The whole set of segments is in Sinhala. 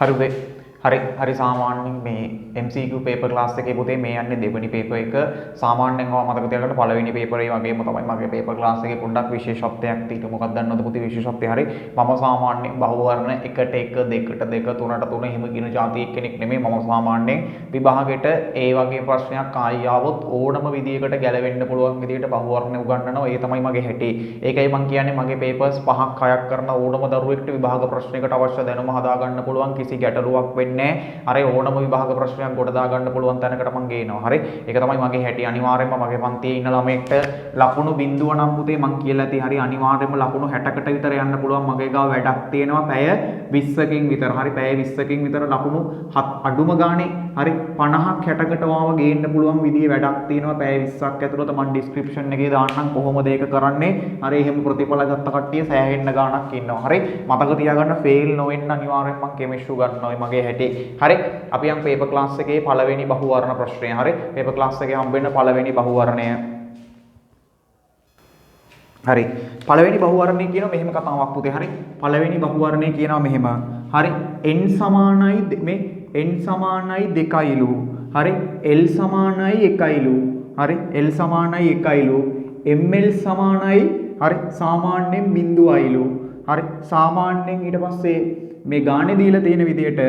හරි සාමාන්‍යයෙන් මේ MCQ පේපර් ක්ලාස් එකේ පුතේ මේ යන්නේ දෙවෙනි පේපර් එක සාමාන්‍යයෙන් ඔයා මතක තියාගන්න පළවෙනි පේපරේ වගේම තමයි මගේ පේපර් ක්ලාස් එකේ පොඩ්ඩක් විශේෂත්වයක් තියෙනවා මොකක්ද දන්නවද පුතේ විශේෂත්වය හරි මම සාමාන්‍යයෙන් බහුවර්ණ 1ට 1 2ට 2 3ට 3 එහෙම කියන જાති කෙනෙක් නෙමෙයි මම සාමාන්‍යයෙන් විභාගෙට ඒ වගේ ප්‍රශ්නයක් ආයි ආවොත් ඕනම විදියකට ගැලවෙන්න පුළුවන් විදියට බහුවර්ණ උගන්වනවා ඒ තමයි මගේ හැටි ඒකයි මම කියන්නේ මගේ පේපර්ස් 5ක් 6ක් කරන ඕනම දරුවෙක්ට විභාග ප්‍රශ්නයකට අවශ්‍ය දැනුම හදා ගන්න පුළුවන් කිසි ගැටලුවක් අර ඕනම විභාග ප්‍රශ්නයක් ගොඩ දා ගන්න පුළුවන් තැනකට මම ගේනවා. හරි. ඒක තමයි මගේ හැටි. අනිවාර්යයෙන්ම මගේ පන්තියේ ඉන්න ළමයෙක්ට ලකුණු බිඳුව නම් පුතේ මම කියලා ඇති. හරි. අනිවාර්යයෙන්ම ලකුණු 60කට විතර යන්න පුළුවන්. මගේ ගාව වැඩක් තියෙනවා. පැය 20කින් විතර. හරි. පැය 20කින් විතර ලකුණු අඩුම ගානේ හරි 50ක් 60කට වාව ගේන්න පුළුවන් විදිහේ වැඩක් තියෙනවා. පැය 20ක් ඇතුළත මම ඩිස්ක්‍රිප්ෂන් එකේ දාන්නම් කොහොමද ඒක කරන්නේ. හරි. එහෙම ප්‍රතිඵල ගත්ත කට්ටිය සෑහෙන්න ගාණක් ඉන්නවා. හරි. මතක තියාගන්න ෆේල් නොවෙන්න අනිවාර්යයෙන් මම කෙමිස්ට්‍රි ගන්නවා. මගේ හැටි හරි අපි යම් පේපර් ක්ලාස් එකේ පළවෙනි බහුවර්ණ ප්‍රශ්නය හරි පේපර් ක්ලාස් එකේ හම්බෙන්න පළවෙනි බහුවර්ණය හරි පළවෙනි බහුවර්ණය කියනවා මෙහෙම කතාවක් පුතේ හරි පළවෙනි බහුවර්ණය කියනවා මෙහෙම හරි n සමානයි මේ n සමානයි 2යිලු හරි l සමානයි 1යිලු හරි l සමානයි 1යිලු ml සමානයි හරි සාමාන්‍යයෙන් බිඳුවයිලු හරි සාමාන්‍යයෙන් ඊට පස්සේ මේ ගානේ දීලා තියෙන විදිහට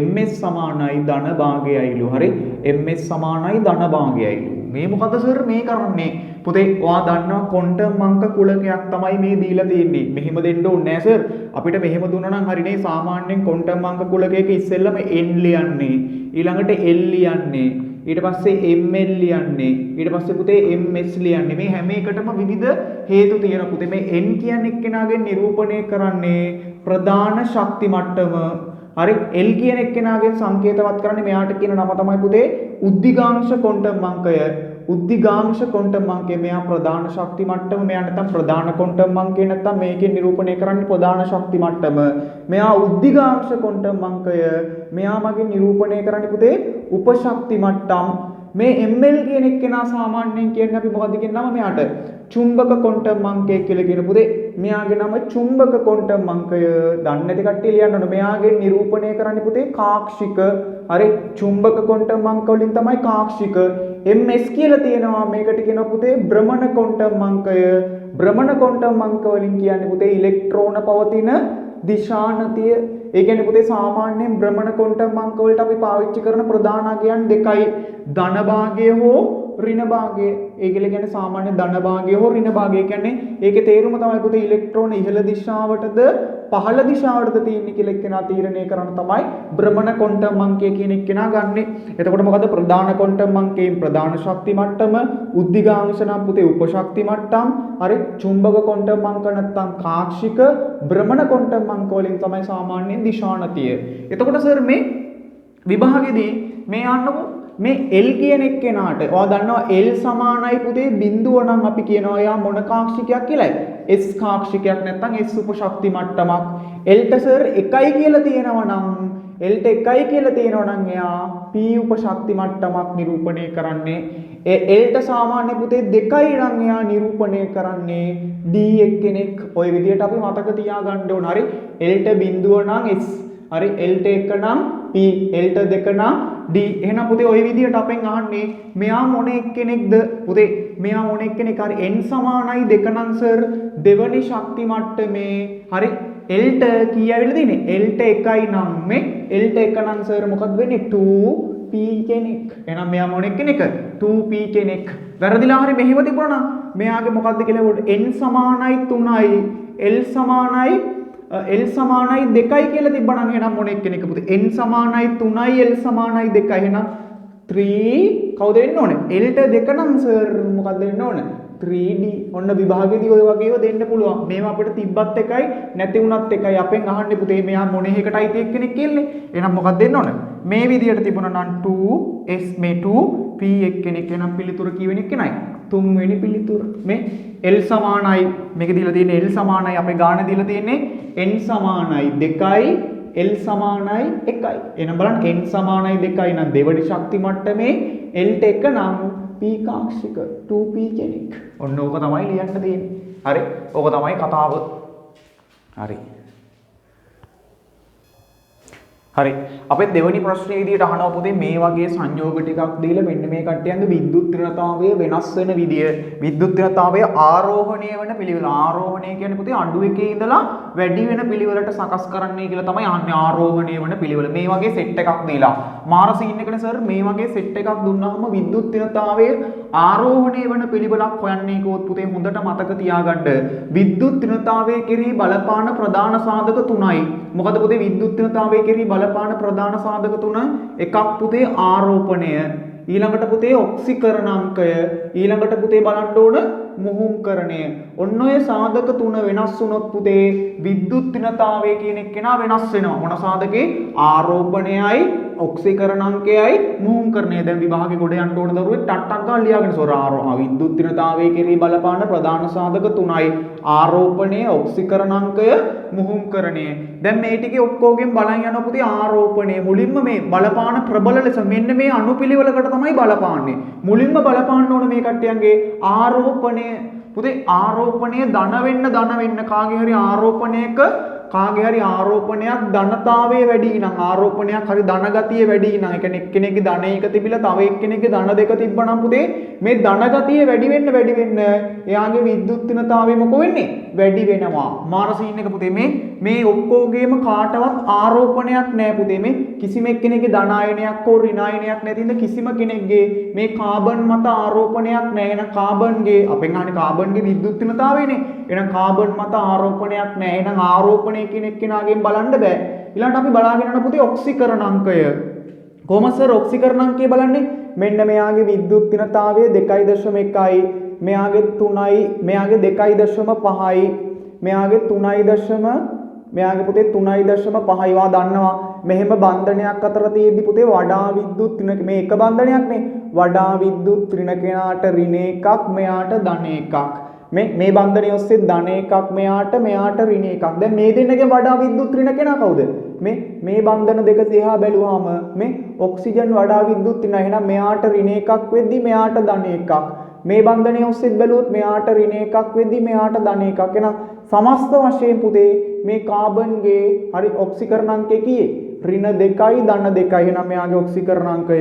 ms සමානයි ධන භාගයයිලු හරි ms සමානයි ධන භාගයයිලු මේ මොකද සර් මේ කරන්නේ පුතේ ඔයා දන්නවා ක්වොන්ටම් අංක කුලකයක් තමයි මේ දීලා තියෙන්නේ මෙහෙම දෙන්න ඕනේ නෑ සර් අපිට මෙහෙම දුන්නා නම් හරිනේ සාමාන්‍යයෙන් ක්වොන්ටම් අංක කුලකයක ඉස්සෙල්ලම n ලියන්නේ ඊළඟට l ලියන්නේ ඊට පස්සේ ml ලියන්නේ ඊට පස්සේ පුතේ ms ලියන්නේ මේ හැම එකටම විවිධ හේතු තියෙනවා පුතේ මේ n කියන්නේ එක්කෙනාගෙන් නිරූපණය කරන්නේ ප්‍රධාන ශක්ති මට්ටම හරි l කියන එක්කෙනාගෙන් සංකේතවත් කරන්නේ මෙයාට කියන නම තමයි පුතේ උද්දිගාංශ ක්වොන්ටම් අංකය උද්දිගාංශ ක්වොන්ටම් අංකය මෙයා ප්‍රධාන ශක්ති මට්ටම මෙයා නැත්නම් ප්‍රධාන ක්වොන්ටම් අංකය නැත්නම් මේකෙන් නිරූපණය කරන්නේ ප්‍රධාන ශක්ති මට්ටම මෙයා උද්දිගාංශ ක්වොන්ටම් අංකය මෙයා මගින් නිරූපණය කරන්නේ පුතේ උපශක්ති මට්ටම් මේ ml කියන එක්කෙනා සාමාන්‍යයෙන් කියන්නේ අපි මොකද්ද කියන නම මෙයාට චුම්බක ක්වොන්ටම් අංකය කියලා කියන පුතේ මෙයාගේ නම චුම්බක ක්වොන්ටම් අංකය දන්නේ නැති කට්ටිය ලියන්න ඕන මෙයාගෙන් නිරූපණය කරන්නේ පුතේ කාක්ෂික හරි චුම්බක ක්වොන්ටම් අංක වලින් තමයි කාක්ෂික ms කියලා තියෙනවා මේකට කියනවා පුතේ භ්‍රමණ ක්වොන්ටම් අංකය භ්‍රමණ ක්වොන්ටම් අංක වලින් කියන්නේ පුතේ ඉලෙක්ට්‍රෝන පවතින දිශානතිය ඒ කියන්නේ පුතේ සාමාන්‍යයෙන් භ්‍රමණ ක්වොන්ටම් අංක වලට අපි පාවිච්චි කරන ප්‍රධාන අගයන් දෙකයි ධන භාගය හෝ ඍණ භාගය ඒකල කියන්නේ සාමාන්‍ය ධන භාගය හෝ ඍණ භාගය කියන්නේ ඒකේ තේරුම තමයි පුතේ ඉලෙක්ට්‍රෝන ඉහළ දිශාවටද පහළ දිශාවටද තියෙන්නේ කියලා එක්කෙනා තීරණය කරන තමයි භ්‍රමණ ක්වොන්ටම් අංකය කියන එක්කෙනා ගන්නෙ. එතකොට මොකද ප්‍රධාන ක්වොන්ටම් අංකයෙන් ප්‍රධාන ශක්ති මට්ටම උද්දිගාංශ නම් පුතේ උපශක්ති මට්ටම් හරි චුම්බක ක්වොන්ටම් අංක නැත්නම් කාක්ෂික භ්‍රමණ ක්වොන්ටම් අංක වලින් තමයි සාමාන්‍යයෙන් දිශානතිය. එතකොට සර් මේ විභාගෙදී මේ යන්නකො මේ L කියන එක්කෙනාට ඔයා දන්නවා L සමානයි පුතේ බිඳුව නම් අපි කියනවා යා මොන කාක්ෂිකයක් කියලායි S කාක්ෂිකයක් නැත්නම් S උපශක්ති මට්ටමක් L ට සර් 1යි කියලා තියෙනවා නම් L ට 1යි කියලා තියෙනවා නම් එයා P උපශක්ති මට්ටමක් නිරූපණය කරන්නේ L ට සාමාන්‍ය පුතේ 2යි නම් එයා නිරූපණය කරන්නේ D එක්කෙනෙක් ওই විදිහට අපි මතක තියාගන්න ඕන හරි L ට බිඳුව නම් S හරි L ට 1 නම් P L ට 2 නම් D එහෙනම් පුතේ ওই විදිහට අපෙන් අහන්නේ මෙයා මොන එක්කෙනෙක්ද පුතේ මෙයා මොන එක්කෙනෙක් හරි n සමානයි 2 නම් සර් දෙවනි ශක්ති මට්ටමේ හරි L ට කී ඇවිල්ලා තියෙන්නේ L ට 1යි නම් මේ L ට 1 නම් සර් මොකක්ද වෙන්නේ 2p කෙනෙක් එහෙනම් මෙයා මොන එක්කෙනෙක් 2p කෙනෙක් වැරදිලා හරි මෙහෙම තිබුණා නම් මෙයාගේ මොකක්ද කියලා n සමානයි 3යි L සමානයි L සමානයි 2යි කියලා තිබ්බනම් එහෙනම් මොන එක්කෙනෙක් පුතේ n සමානයි 3යි L සමානයි 2යි එහෙනම් 3 කවුද වෙන්න ඕනේ L ට 2 නම් සර් මොකක්ද වෙන්න ඕනේ 3D ඔන්න විභාගෙදී ඔය වගේව දෙන්න පුළුවන් මේවා අපිට තිබ්බත් එකයි නැති වුණත් එකයි අපෙන් අහන්නේ පුතේ මෙයා මොන එකටයි තියෙ කෙනෙක් කියන්නේ එහෙනම් මොකක්ද දෙන්න ඕනේ මේ විදියට තිබුණා නම් 2s මේ 2p එක්කෙනෙක් එහෙනම් පිළිතුර කීවෙනි එක්කෙනයි තුන්වෙනි පිළිතුර මේ L සමානයි මේක දීලා තියෙන්නේ L සමානයි අපේ ගාන දීලා තියෙන්නේ n සමානයි 2යි L සමානයි 1යි එහෙනම් බලන්න n සමානයි 2යි නම් දෙවනි ශක්ති මට්ටමේ L ට 1 නම් P කාක්ෂික 2p කෙනෙක් ඔන්න ඕක තමයි ලියන්න තියෙන්නේ හරි ඕක තමයි කතාව හරි. අපේ දෙවෙනි ප්‍රශ්නේ විදිහට අහනවා පුතේ මේ වගේ සංයෝග ටිකක් දීලා මෙන්න මේ කට්ටියන්ගේ විද්‍යුත් ඍණතාවය වෙනස් වෙන විදිය. විද්‍යුත් ඍණතාවය ආරෝහණය වෙන පිළිවෙල. ආරෝහණය කියන්නේ පුතේ අඩු එකේ ඉඳලා වැඩි වෙන පිළිවෙලට සකස් කරන්නයි කියලා තමයි අහන්නේ ආරෝහණය වෙන පිළිවෙල. මේ වගේ සෙට් එකක් දීලා. මාර සීන් එකනේ සර් මේ වගේ සෙට් එකක් දුන්නාම විද්‍යුත් ඍණතාවය ආරෝහණය වෙන පිළිවෙලක් හොයන්නේ කොහොත් පුතේ හොඳට මතක තියාගන්න. විද්‍යුත් ඍණතාවය කෙරෙහි බලපාන ප්‍රධාන සාධක තුනයි. මොකද පුතේ විද්‍යුත් ඍණතාවය කෙරෙහි බලපාන ප්‍රධාන සාධක තුන එකක් පුතේ ආරෝපණය ඊළඟට පුතේ ඔක්සිකරණාංකය ඊළඟට පුතේ බලන්න ඕන මුහුම්කරණය ඔන්න ඔය සාධක තුන වෙනස් වුණොත් පුතේ විද්‍යුත් ඍණතාවය කියන එක වෙනස් වෙනවා මොන සාධකේ ආරෝපණයයි ඔක්සිකරණාංකයයි මුහුම්කරණය දැන් විභාගේ ගොඩ යන්න ඕන දරුවෙක් ටට්ටක් ගාලා ලියාගෙන සෝරා විද්‍යුත් ඍණතාවය කෙරෙහි බලපාන ප්‍රධාන සාධක තුනයි ආරෝපණය ඔක්සිකරණාංකය මුහුම්කරණය දැන් මේ ටිකේ ඔක්කොගෙන් බලන් යනවා පුතේ ආරෝපණය මුලින්ම මේ බලපාන ප්‍රබල ලෙස මෙන්න මේ අණුපිළිවෙලකට තමයි බලපාන්නේ මුලින්ම බලපාන්න ඕන මේ කට්ටියන්ගේ ආරෝපණය පුතේ ආරෝපණය ධන වෙන්න කාගේ හරි ආරෝපණයක කාගේ හරි ආරෝපණයක් ධනතාවය වැඩි නම් ආරෝපණයක් හරි ධන ගතිය වැඩි නම් ඒ කියන්නේ එක්කෙනෙක්ගේ ධන එක තිබිලා තව එක්කෙනෙක්ගේ ධන දෙක තිබ්බනම් පුතේ මේ ධන ගතිය වැඩි වෙන්න එයාගේ විද්‍යුත් ඍණතාවය මොකෝ වෙන්නේ වැඩි වෙනවා මාර සීන් එක පුතේ මේ ඔක්කොගේම කාටවත් ආරෝපණයක් නැහැ පුතේ මේ කිසිම එක්කෙනෙක්ගේ ධන ආයනයක් හෝ ඍණ ආයනයක් නැතිඳ කිසිම කෙනෙක්ගේ මේ කාබන් මත ආරෝපණයක් නැහැ එහෙනම් කාබන්ගේ අපෙන් අහන්නේ කාබන්ගේ විද්‍යුත් ඍණතාවයනේ එහෙනම් කාබන් මත ආරෝපණයක් නැහැ එහෙනම් ආරෝපණය කියන එක්කෙනාගෙන් බලන්න බෑ ඊළඟට අපි බලාගෙන යන පුතේ ඔක්සිකරණාංකය කොහොමද සර් ඔක්සිකරණාංකය බලන්නේ මෙන්න මෙයාගේ විද්‍යුත් ඍණතාවය 2.1යි මෙයාගේ 3යි මෙයාගේ 2.5යි මෙයාගේ 3.0 මෙයාගේ පුතේ 3.5යි වා දන්නවා මෙහෙම බන්ධනයක් අතර තියෙද්දි පුතේ වඩා විද්‍යුත් ඍණ මේ එක බන්ධනයක්නේ වඩා විද්‍යුත් ඍණ කෙනාට ඍණ එකක් මෙයාට ධන එකක් මේ බන්ධනය ඔස්සේ ධන එකක් මෙයාට ඍණ එකක් දැන් මේ දෙන්නගේ වඩා විද්‍යුත් ඍණ කෙනා කවුද මේ බන්ධන දෙක දිහා බැලුවාම මේ ඔක්සිජන් වඩා විද්‍යුත් ඍණ එහෙනම් මෙයාට ඍණ එකක් වෙද්දි මෙයාට ධන එකක් මේ බන්ධනය ඔස්සේ බැලුවොත් මෙයාට ඍණ එකක් වෙද්දි මෙයාට ධන එකක් එහෙනම් සමස්ත වශයෙන් පුතේ මේ කාබන්ගේ හරි ඔක්සිකරණාංකය කීයේ ඍණ 2යි ධන 2යි එහෙනම් මෙයාගේ ඔක්සිකරණාංකය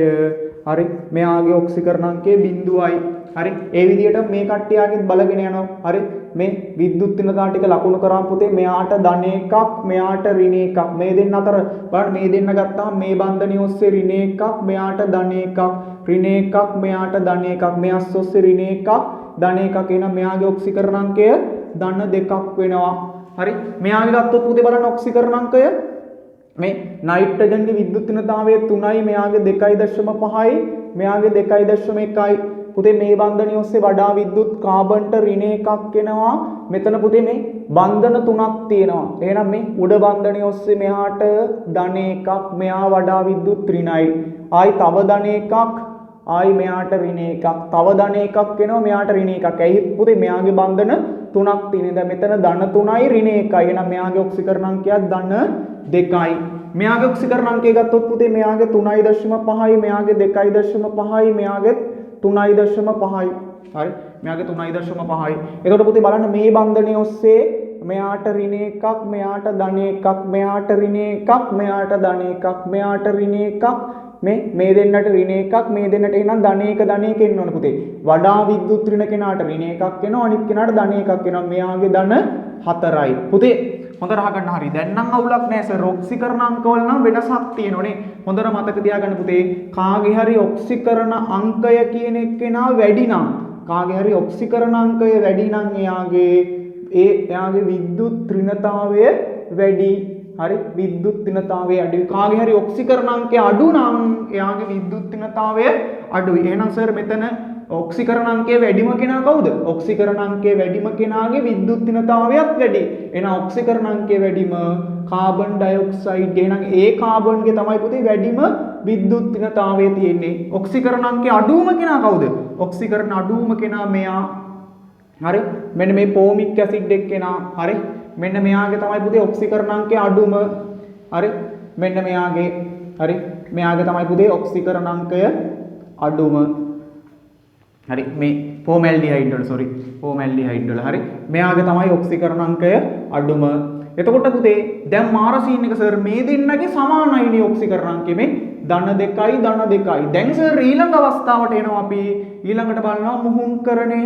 හරි මෙයාගේ ඔක්සිකරණාංකය 0යි හරි ඒ විදිහට මේ කට්ටියගෙත් බලගෙන යනවා හරි මේ විද්‍යුත් ඍණතා ටික ලකුණු කරාම පුතේ මෙයාට ධන එකක් මෙයාට ඍණ එකක් මේ දෙන්න අතර බලන්න මේ දෙන්න ගත්තාම මේ බන්ධනිය ඔස්සේ ඍණ එකක් මෙයාට ධන එකක් ඍණ එකක් මෙයාට ධන එකක් මෙයස් ඔස්සේ ඍණ එකක් ධන එකක් එහෙනම් මෙයාගේ ඔක්සිකරණාංකය ධන 2ක් වෙනවා හරි මෙයාගේ ගත්තොත් පුතේ බලන්න ඔක්සිකරණාංකය මේ නයිට්‍රජන්ගේ විද්‍යුත් ඍණතාවය 3යි මෙයාගේ 2.5යි මෙයාගේ 2.1යි පුතේ මේ බන්ධනිය ඔස්සේ වඩා විද්‍යුත් කාබන්ට ඍණ එකක් එනවා මෙතන පුතේ මේ බන්ධන තුනක් තියෙනවා එහෙනම් මේ උඩ බන්ධනිය ඔස්සේ මෙහාට ධන එකක් මෙහා වඩා විද්‍යුත් ඍණයි ආයි තව ධන එකක් ආයි මෙයාට ඍණ එකක් තව ධන එකක් එනවා මෙයාට ඍණ එකක් ඇයි පුතේ මෙයාගේ බන්ධන තුනක් තියෙන දැන් මෙතන ධන 3යි ඍණ 1යි එහෙනම් මෙයාගේ ඔක්සිකරණාංකයක් ධන 2යි මෙයාගේ ඔක්සිකරණාංකය ගත්තොත් පුතේ මෙයාගේ 3.5යි මෙයාගේ 2.5යි මෙයාගේ 3.5යි හරි මෙයාගේ 3.5යි එතකොට පුතේ බලන්න මේ බන්ධනය ඔස්සේ මෙයාට ඍණ එකක් මෙයාට ධන එකක් මෙයාට ඍණ එකක් මෙයාට ධන එකක් මෙයාට ඍණ එකක් මේ දෙන්නට ඍණ එකක් මේ දෙන්නට එහෙනම් ධන එක එන්න ඕන පුතේ වඩා විද්‍යුත් ඍණ කෙනාට ඍණ එකක් එනවා අනිත් කෙනාට ධන එකක් එනවා මෙයාගේ ධන 4යි පුතේ හොඳට අහගන්න හරි දැන් නම් අවුලක් නැහැ සර් ඔක්සිකරණ අංක වල නම් වෙනසක් තියෙනෝනේ හොඳට මතක තියාගන්න පුතේ කාගේ හරි ඔක්සිකරණ අංකය කියන එක්කෙනා වැඩි නම් කාගේ හරි ඔක්සිකරණ අංකය වැඩි නම් එයාගේ විද්‍යුත් ඍණතාවය වැඩි හරි විද්‍යුත් ඍණතාවය අඩුයි කාගේ හරි ඔක්සිකරණ අංකය අඩු නම් එයාගේ විද්‍යුත් ඍණතාවය අඩුයි එහෙනම් සර් මෙතන ඔක්සිකරණ අංකය වැඩිම කෙනා කවුද ඔක්සිකරණ අංකය වැඩිම කෙනාගේ විද්‍යුත් ඍණතාවයත් වැඩි එහෙනම් ඔක්සිකරණ අංකය වැඩිම කාබන් ඩයොක්සයිඩ් එහෙනම් ඒ කාබන්ගේ තමයි පුතේ වැඩිම විද්‍යුත් ඍණතාවය තියෙන්නේ ඔක්සිකරණ අංකය අඩුම කෙනා කවුද ඔක්සිකරණ අඩුම කෙනා මෙයා හරි මෙන්න මේ ෆෝමික් ඇසිඩ් එක්කෙනා හරි මෙන්න මෙයාගේ තමයි පුතේ ඔක්සිකරණාංකය අඩුම හරි මෙන්න මෙයාගේ තමයි පුතේ ඔක්සිකරණාංකය අඩුම හරි මේ ෆෝමැල්ඩිහයිඩ් වල සෝරි ෆෝමැල්ඩිහයිඩ් වල හරි මෙයාගේ තමයි ඔක්සිකරණ අංකය අඩුම. එතකොට පුතේ දැන් මාරසීන් එක සර් මේ දෙන්නගේ සමානයිනේ ඔක්සිකරණ අංකෙ මේ ධන 2යි ධන 2යි. දැන් සර් ඊළඟ අවස්ථාවට එනවා අපි ඊළඟට බලනවා මුහුම්කරණය.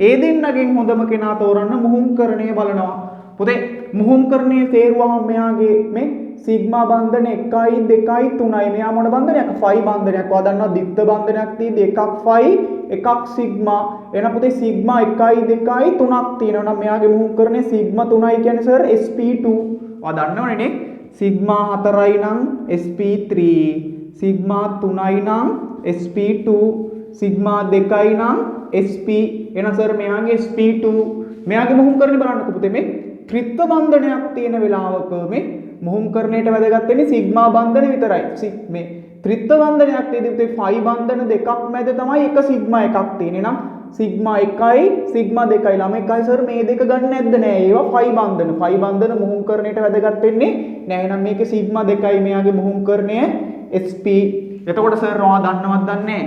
ඒ දෙන්නගෙන් හොඳම කෙනා තෝරන්න මුහුම්කරණය බලනවා. පුතේ මුහුම්කරණයේ තේරුවම මෙයාගේ මේ සිග්මා බන්ධන 1යි 2යි 3යි මෙයා මොන බන්ධනයක් ෆයි බන්ධනයක්. ඔයා දන්නවා දිත්ත බන්ධනයක් තියෙද්දි එකක් ෆයි එකක් සිග්මා. එහෙනම් පුතේ සිග්මා 1යි 2යි 3ක් තියෙනවා නම් මෙයාගේ මුහුම්කරණය සිග්මා 3යි කියන්නේ සර් sp2. ඔයා දන්නවනේ නේ සිග්මා 4යි නම් sp3 සිග්මා 3යි නම් sp2 සිග්මා 2යි නම් sp. එහෙනම් සර් මෙයාගේ sp2 මෙයාගේ මුහුම්කරණය බලන්නකො පුතේ මේ ත්‍රිත්ව බන්ධනයක් තියෙන වෙලාවක මේ මුහුම්කරණයට වැදගත් වෙන්නේ සිග්මා බන්ධන විතරයි. මේ ත්‍රිත්ව බන්ධනයක් තියෙදි පුතේ ෆයි බන්ධන දෙකක් මැද තමයි එක සිග්මා එකක් තියෙන්නේ. නම් සිග්මා 1යි සිග්මා 2යි ළම එකයි සර් මේ දෙක ගන්න නැද්ද නෑ. ඒවා ෆයි බන්ධන. ෆයි බන්ධන මුහුම්කරණයට වැදගත් වෙන්නේ නෑ. එහෙනම් මේකේ සිග්මා 2යි මෙයාගේ මුහුම්කරණය sp. එතකොට සර් ඔයා දන්නවද දන්නේ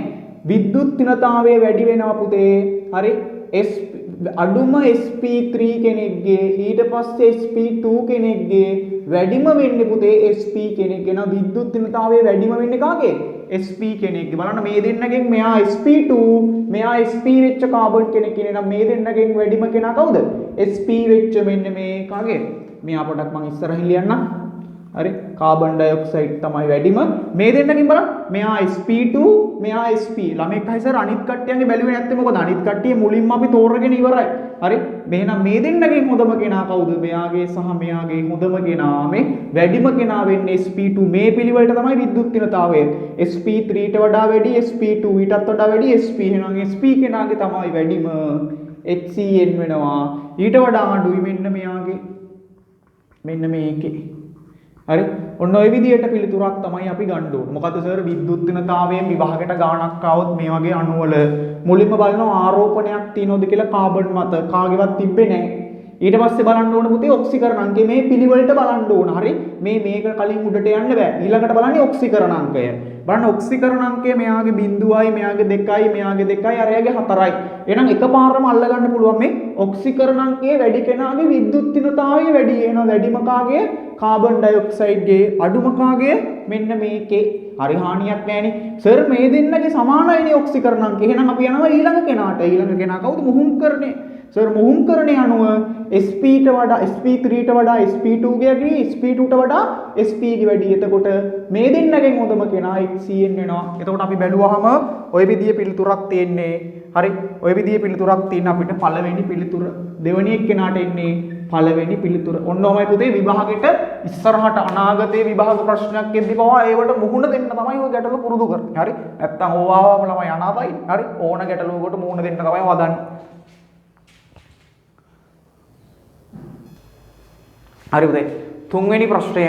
විද්‍යුත් තිනතාවය වැඩි වෙනවා පුතේ. හරි අඩුම sp3 කෙනෙක්ගේ ඊට පස්සේ sp2 කෙනෙක්ගේ වැඩිම වෙන්නේ පුතේ sp කෙනෙක්ගේ. නම් විද්‍යුත් තිනතාවය වැඩිම වෙන්නේ කාගේ? sp කෙනෙක්ගේ. බලන්න මේ දෙන්නගෙන් මෙයා sp2 මෙයා sp වෙච්ච කාබන් කෙනෙක් ඉන්නේ. නම් මේ දෙන්නගෙන් වැඩිම කෙනා කවුද? sp වෙච්ච මෙන්න මේ කාගේ? මෙයා පොඩක් මම ඉස්සරහින් ලියන්නම්. හරි කාබන් ඩයොක්සයිඩ් තමයි වැඩිම. මේ දෙන්නකින් බලන්න මෙයා sp2 මෙයා sp. ළමෙක් හයි සර් අනිත් කට්ටියන්ගේ බැලුවේ නැත්තේ මොකද? අනිත් කට්ටිය මුලින්ම අපි තෝරගෙන ඉවරයි. හරි මෙහෙනම් මේ දෙන්නගෙන් හොඳම කෙනා කවුද? මෙයාගේ සහ මෙයාගේ හොඳම කෙනා මේ වැඩිම කෙනා වෙන්නේ sp2. මේ පිළිවෙලට තමයි විද්‍යුත් තිනතාවය. sp3ට වඩා වැඩි sp2 ඊටත් වඩා වැඩි sp. එහෙනම් sp කෙනාගේ තමයි වැඩිම HCN වෙනවා. ඊට වඩා අඩුයි මෙන්න මෙයාගේ මෙන්න මේකේ. හරි ඔන්න ඔය විදිහට පිළිතුරක් තමයි අපි ගන්න ඕනේ. මොකද සර් විද්‍යුත් තිනතාවයෙන් විභාගයට ගාණක් ආවොත් මේ වගේ අණු වල මුලින්ම බලනවා ආරෝපණයක් තියෙනවද කියලා කාබන් මත කාගේවත් තිබ්බේ නැහැ. ඊට පස්සේ බලන්න ඕන පුතේ ඔක්සිකරණ අංකය මේ පිළිවෙලට බලන්න ඕන. හරි මේක කලින් උඩට යන්න බෑ. ඊළඟට බලන්නේ ඔක්සිකරණ අංකය. බලන්න ඔක්සිකරණ අංකය මෙයාගේ 0යි මෙයාගේ 2යි මෙයාගේ 2යි අරයාගේ 4යි. එහෙනම් එකපාරම අල්ලගන්න පුළුවන් මේ ඔක්සිකරණ අංකයේ වැඩි කෙනාගේ විද්‍යුත් තිනතාවය වැඩි. එහෙනම් වැඩිම කාගේ? කාබන් ඩයොක්සයිඩ්ගේ. අඩුම කාගේ? මෙන්න මේකේ. හරි හානියක් නැහැනේ. සර් මේ දෙන්නගේ සමානයිනේ ඔක්සිකරණ අංකය. එහෙනම් අපි යනවා ඊළඟ කෙනාට. ඊළඟ කෙනා කවුද? මුහුම්කරණය. සර් මුහුම්කරණය අනුව sp-ට වඩා sp3ට වඩා sp2 ගේ වැඩි sp2ට වඩා sp ගේ වැඩි. එතකොට මේ දෙන්නගෙන් හොඳම කෙනා HCN වෙනවා. එතකොට අපි බැලුවාම ওই විදිහේ පිළිතුරක් තියෙන්නේ. හරි ওই විදිහේ පිළිතුරක් තියෙන අපිට පළවෙනි පිළිතුර දෙවෙනි එක්කෙනාට එන්නේ පළවෙනි පිළිතුර. ඔන්නෝමයි පුතේ විභාගෙට ඉස්සරහට අනාගතයේ විභාග ප්‍රශ්නයක් එද්දි පවා ඒවට මුහුණ දෙන්න තමයි ඔය ගැටලු පුරුදු කරන්නේ. හරි නැත්තම් ඕවාම ළමයි අනාතයි. හරි ඕන ගැටලුවකට මුහුණ දෙන්න තමයි හදන්නේ. හරි පුතේ තුන්වෙනි ප්‍රශ්නය.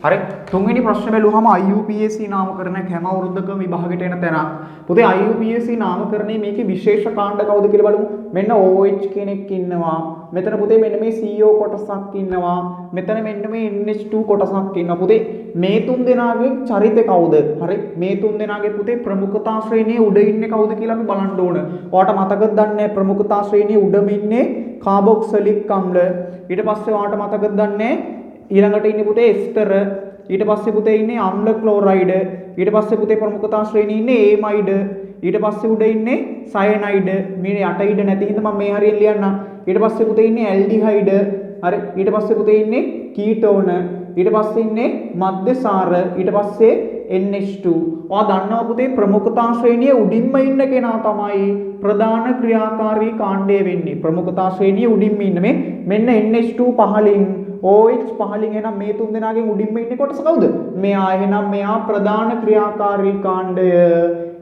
හරි තුන්වෙනි ප්‍රශ්නේ බැලුවහම IUPAC නාමකරණයක් හැම අවුරුද්දකම විභාගයට එන තැනක්. පුතේ IUPAC නාමකරණයේ මේකේ විශේෂ කාණ්ඩ කවුද කියලා බලමු. මෙන්න OH කෙනෙක් ඉන්නවා. මෙතන පුතේ මෙන්න මේ CO කොටසක් ඉන්නවා. මෙතන මෙන්න මේ NH2 කොටසක් ඉන්නවා. පුතේ මේ තුන් දෙනාගේ චරිතය කවුද? හරි මේ තුන් දෙනාගේ පුතේ ප්‍රමුඛතා ශ්‍රේණියේ උඩ ඉන්නේ කවුද කියලා අපි බලන්න ඕන. ඔයාලට මතකද දන්නේ ප්‍රමුඛතා ශ්‍රේණියේ උඩම ඉන්නේ කාබොක්සිලික් අම්ල. ඊට පස්සේ ඔයාලට මතකද දන්නේ ඊළඟට ඉන්නේ පුතේ එස්තර. ඊට පස්සේ පුතේ ඉන්නේ අම්ල ක්ලෝරයිඩ්. ඊට පස්සේ පුතේ ප්‍රමුඛතා ශ්‍රේණියේ ඉන්නේ ඒමයිඩ්. ඊට පස්සේ උඩ ඉන්නේ සයනයිඩ්. මේ යට ඉඩ නැති හින්දා මම මේ හරියෙන් ලියන්නම්. ඊට පස්සේ පුතේ ඉන්නේ ඇල්ඩිහයිඩ්. හරි ඊට පස්සේ පුතේ ඉන්නේ කීටෝන. ඊට පස්සේ ඉන්නේ මධ්‍යසාර. ඊට පස්සේ NH2. ඔයා දන්නවා පුතේ ප්‍රමුඛතා ශ්‍රේණියේ උඩින්ම ඉන්න කෙනා තමයි ප්‍රධාන ක්‍රියාකාරී කාණ්ඩය වෙන්නේ. ප්‍රමුඛතා ශ්‍රේණියේ උඩින්ම ඉන්න මේ මෙන්න NH2 පහලින් OH පහලින් එහෙනම් මේ තුන් දෙනාගෙන් උඩින්ම ඉන්නේ කොටස කවුද? මෙයා. එහෙනම් මෙයා ප්‍රධාන ක්‍රියාකාරී කාණ්ඩය.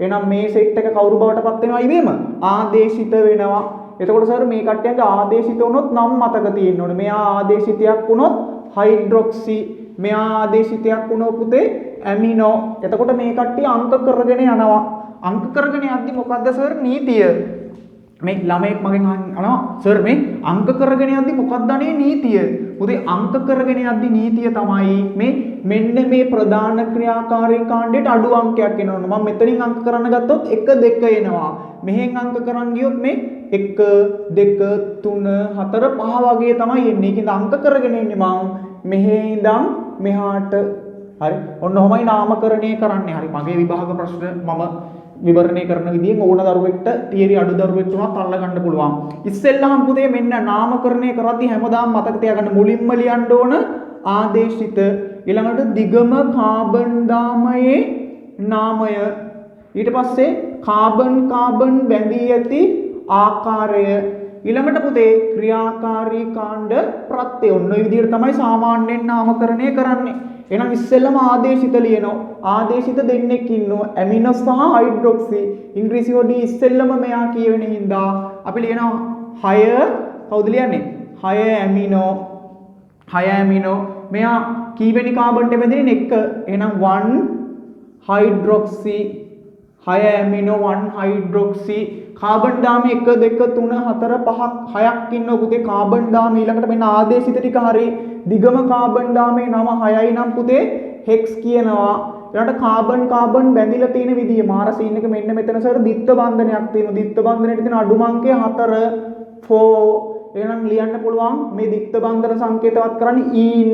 එහෙනම් මේ සෙට් එක කවුරු බවට පත් වෙනවා ඉබේම? ආදේශිත වෙනවා. එතකොට සර් මේ කට්ටියන්ගේ ආදේශිත වුණොත් නම් මතක තියෙන්න ඕනේ. මෙයා ආදේශිතයක් වුණොත් හයිඩ්‍රොක්සි. මෙයා ආදේශිතයක් වුණොත් පුතේ ඇමිනෝ. එතකොට මේ කට්ටිය අංක කරගෙන යනවා. අංක කරගෙන යද්දි මොකද්ද සර් නීතිය? මේ ළමයෙක් මගෙන් අහනවා සර් මේ අංක කරගෙන යද්දි මොකක්ද අනේ නීතිය? පුතේ අංක කරගෙන යද්දි නීතිය තමයි මේ මෙන්න මේ ප්‍රධාන ක්‍රියාකාරී කාණ්ඩයට අඩු අංකයක් එනවා. මම මෙතනින් අංක කරන්න ගත්තොත් 1 2 එනවා. මෙහෙන් අංක කරන් ගියොත් මේ 1 2 3 4 5 වගේ තමයි එන්නේ. ඒකෙන්ද අංක කරගෙන ඉන්නේ මම මෙහේ ඉඳන් මෙහාට. හරි. ඔන්න ඔහොමයි නාමකරණය කරන්නේ. හරි. මගේ විභාග ප්‍රශ්න මම විවරණය කරන විදිහෙන් ඕන දරුවෙක්ට තියරි අඩු දරුවෙක්ට උනත් අල්ල ගන්න පුළුවන්. ඉස්සෙල්ලාම පුතේ මෙන්න නාමකරණය කරද්දී හැමදාම මතක තියාගන්න මුලින්ම ලියන්න ඕන ආදේශිත, ඊළඟට දිගම කාබන් දාමයේ නාමය, ඊට පස්සේ කාබන් බැඳී ඇති ආකාරය, ඊළඟට පුතේ ක්‍රියාකාරී කාණ්ඩ ප්‍රත්‍ය. ඔන්න ඔය විදිහට තමයි සාමාන්‍යයෙන් නාමකරණය කරන්නේ. එහෙනම් ඉස්සෙල්ලම ආදේශිත ලියනවා. ආදේශිත දෙන්නෙක් ඉන්නවා ඇමිනෝ සහ හයිඩ්‍රොක්සි. ඉංග්‍රීසි වලදී ඉස්සෙල්ලම මෙයා කියවෙන හින්දා අපි ලියනවා 6 කවුද ලියන්නේ 6 ඇමිනෝ මෙයා කීවෙනි කාබන්ට බැඳෙන්නේ 1. එහෙනම් 1 හයිඩ්‍රොක්සි 6 ඇමිනෝ 1 හයිඩ්‍රොක්සි. කාබන් දාමේ 1 2 3 4 5ක් 6ක් ඉන්නවා පුතේ කාබන් දාමේ. ඊළඟට මෙන්න ආදේශිත ටික හරි. දිගම කාබන් දාමේ නම 6යි නම් පුතේ හෙක්ස් කියනවා. ඊළඟට කාබන් බැඳිලා තියෙන විදිය මාර සීන් එක මෙන්න මෙතන සර් දිත්ත බන්ධනයක් තියෙනවා. දිත්ත බන්ධනයේ තියෙන අඩුම අංකය 4 4. එහෙනම් ලියන්න පුළුවන් මේ දිත්ත බන්ධන සංකේතවත් කරන්නේ ඊන්.